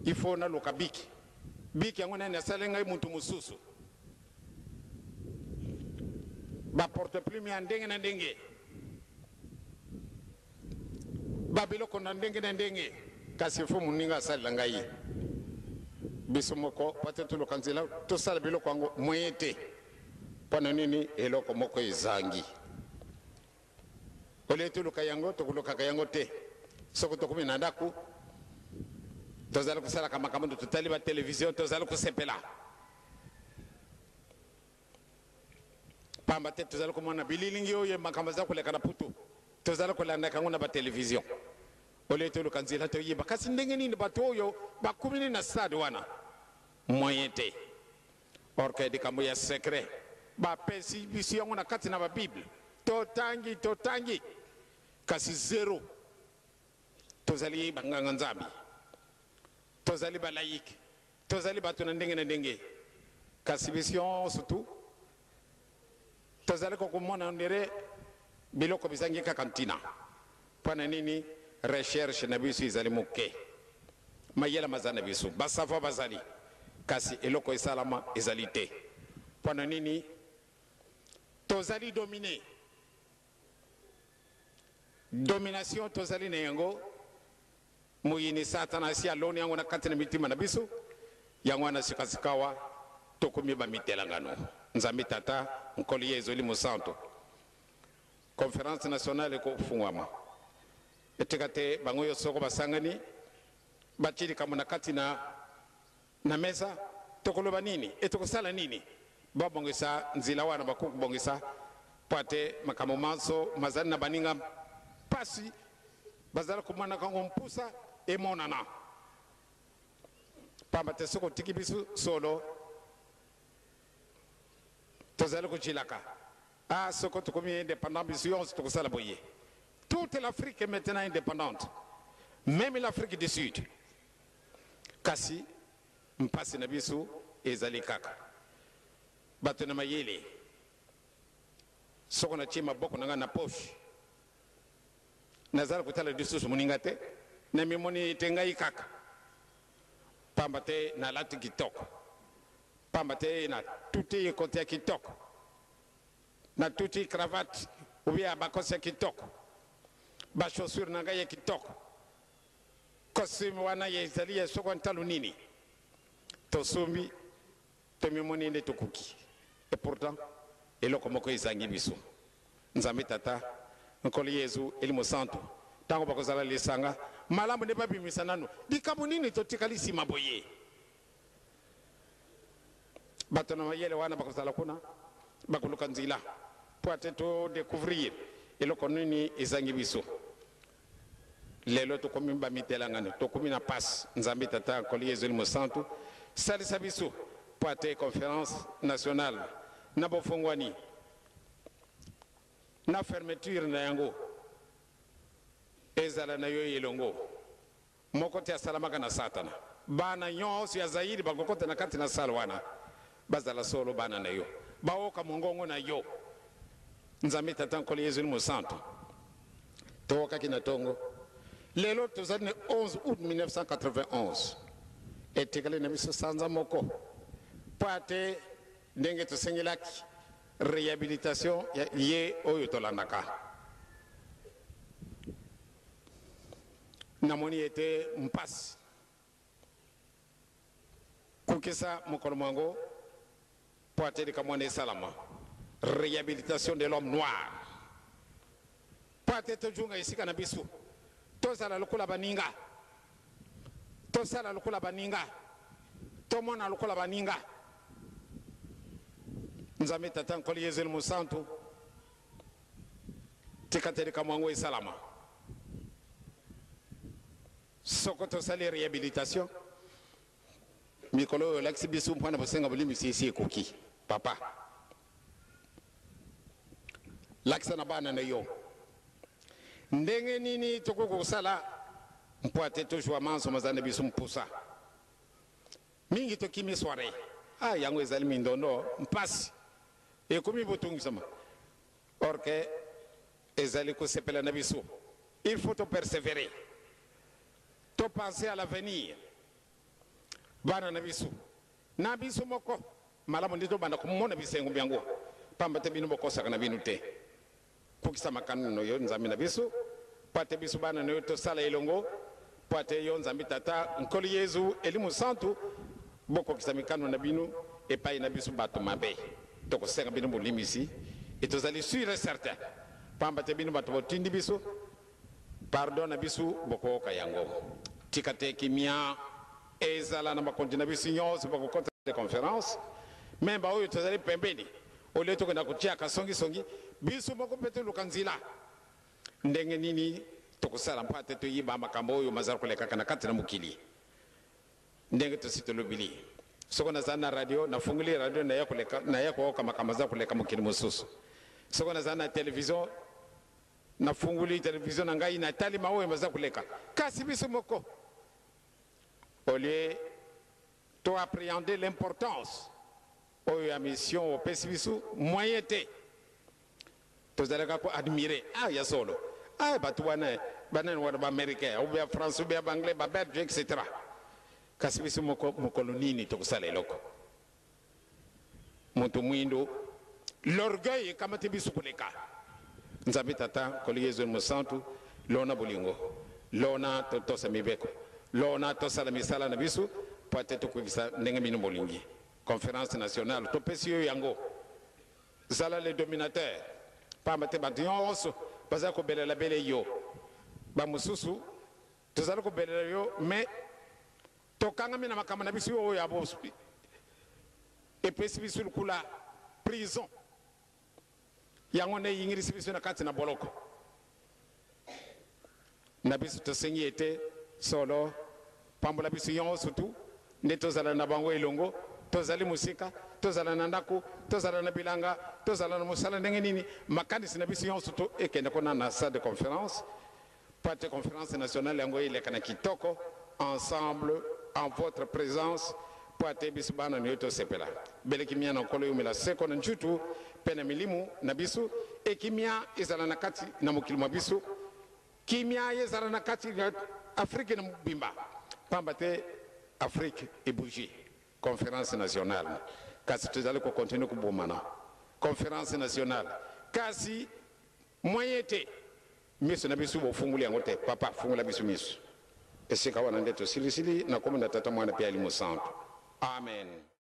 il faut na loka biki biki yango na salenga muntu mususu ba porte plume ya ndenge na ndenge ba biloko na ndenge na ndenge kasi fo muninga sala ngai biso moko pate to lokanzila to sala biloko yango moyete pona nini eloko moko ezangi ole to loka yango to loka yango te soko to kumi na ndaku tozala kusala kama kama tutali ba television tozala kusepela pamba te tozala kumona bililingi oye makamba za kuleka na putu tozala kulanda kango na ba television ole to lokanzila to yiba kasi ndenge nini bato oyo bakumi na stade wana moyete orka di kambo ya secret ba pesi bisi yango na kati na ba bible totangi kasi zero tozali banganga nzambi tozali ba laïque tozali bato na ndenge kasi vision surtout tozali ko kumona ndere biloko bizangi ka kantina pana nini recherche na biso izali moke mayela mazana biso basava bazali kasi eloko esalama ezali te pana nini tozali dominé domination tozali na yango muyini satana si aloni yango na kati na mitima na biso yango na sikasikawa tokomi ba mitelangano nzambi tata nkoli yezo li musanto conférence nationale ko fungwama etekate bango yo soko basangani bachiri kama na kati na mesa tokoloba nini etokosala nini babongisa nzila wana bakubongisa pate makamo manso mazani na baninga pasi bazala kumana kango mpusa emonana pamba te soko tikibisu solo tozala kuchilaka soko tukomi indépendant bisu yonse tokosala boye toute l'Afrique est maintenant indépendante même l'Afrique du Sud kasi mpasi na bisu ezali kaka bato na mayele soko na chima boko nanga na poche nazala kutala disusu muninga te na mimoni tengai kaka pamba te na lati kitoko pamba te na tuti kote kitoko na tuti cravate ubia bakosa kitoko ba chaussure nanga ya kitoko costume wana ya Italia soko ntalo nini to sumbi to mimoni ne tokuki et pourtant eloko moko izangi biso nzambe tata nkoli yezu elimo santo tango bakozala lisanga malamu ne babimisa nanu dikabu nini totikalisi maboye bato na yele wana bakozala kuna bakuluka nzila poate to découvrir eloko nini izangi biso lelo to komi ba mitelangano to komi na passe nzambe tata nkoli yezu elimo santo salisa biso poate conférence nationale na bofongwani na fermeture na yango ezala na yo yelongo moko te asalamaka na satana bana nyonso ya zairi bakokota na kati na salwana bazala solo bana na yo baoka mongongo na yo nzambe tata nkoli yezu ni musanto toka kina tongo lelo tozali ne 11 août 1991 etekale na biso sanza moko pate ndenge tosengelaki réhabilitation ye oyo tolandaka namoni ete mpasi kukisa mokolo mwango po ateleka mwana esalama réhabilitation de l'homme noir po ate tojunga esika na biso tozala lokola baninga tosala lokola baninga tomona lokola baninga nzambe tata nkoli yezu elimo santo tikateleka mwango esalama soko tosali réhabilitation mikolo oyo olakisi biso mpona bosenga bolimisi esi ekoki papa lakisa na bana na yo ndenge nini tokoki kosala mpoate toujours manso mazana biso mpusa mingi to kimi soirée yango ezali mindondo mpasi ekomi botungisama or que ezali kosepela na biso. Il faut persévérer, to penser à l'avenir. Bana na biso moko malamu ndito banda kumona bisengo byango pamba te bino boko saka na bino te kukisa makano no yo nzambi na biso pate biso bana no to sala elongo pate yo nzambi tata nkoli Yesu elimu santu boko kisa mikano na bino epai na biso bato mabe to ko senga bino bolimisi et tozali sûr et certain pamba te bino bato botindi biso pardon na biso boko kayango tikate kimia ezala na makontina biso nyonso boko konta de conférence même ba oyo tozali pembeni ole to kenda kutia kasongi songi biso boko pete lukanzila ndenge nini to kusala mpate to yiba makambo oyo mazaro koleka kana kati na mukili ndenge to sito lobili soko na zana radio na funguli radio na yakoleka na yako kama kama za koleka mukili mususu soko na zana television na funguli television na ngai na tali mawe maza koleka kasi biso moko au lieu de appréhender l'importance de la mission au PSBISU, moyen te. Tous allez admirer. Il y a solo. Batouane, banen ou américain, ou bien français, ou bien anglais, belge, etc. Kasbisu moko colonie ni to sale loko. Monto muindo. L'orgueil kamati bisu kuleka. Nzabi tata, koliezo mo santu, lona bolingo. Lona to samibeko. Lona to salamisala na bisu. Peut-être que ça n'est pas conférence nationale to pesio yango zala les dominateurs pas mate badion baza ko bela bele yo ba mususu to zala ko bela yo mais to kanga mina makama na biso yo ya bo et pesi sur kula prison yango ne yingiri biso na kati na boloko na biso to sengi était solo pambola biso yo surtout netozala na bango elongo tozali musika tozala na ndako tozala na bilanga tozala na musala ndenge nini makanisi na biso nyonso to ekende kona na salle de conférence pate conférence nationale yango ilekana kitoko ensemble en votre présence pate biso bana ni to sepela beleki mia na kolo yumela seko na nchutu pena milimu na biso ekimia ezala na kati na mokili mwa biso kimia ezala na kati na Afrique na bimba pamba te Afrique est bougée. Conférence nationale. Kasi tu allais continuer comme bomana. Conférence nationale. Kasi moyen te. Miso na bisu bo funguli yangote. Papa fungula bisu miso. Et c'est kawana ndeto sili na komanda tata mwana pia limu santo. Amen.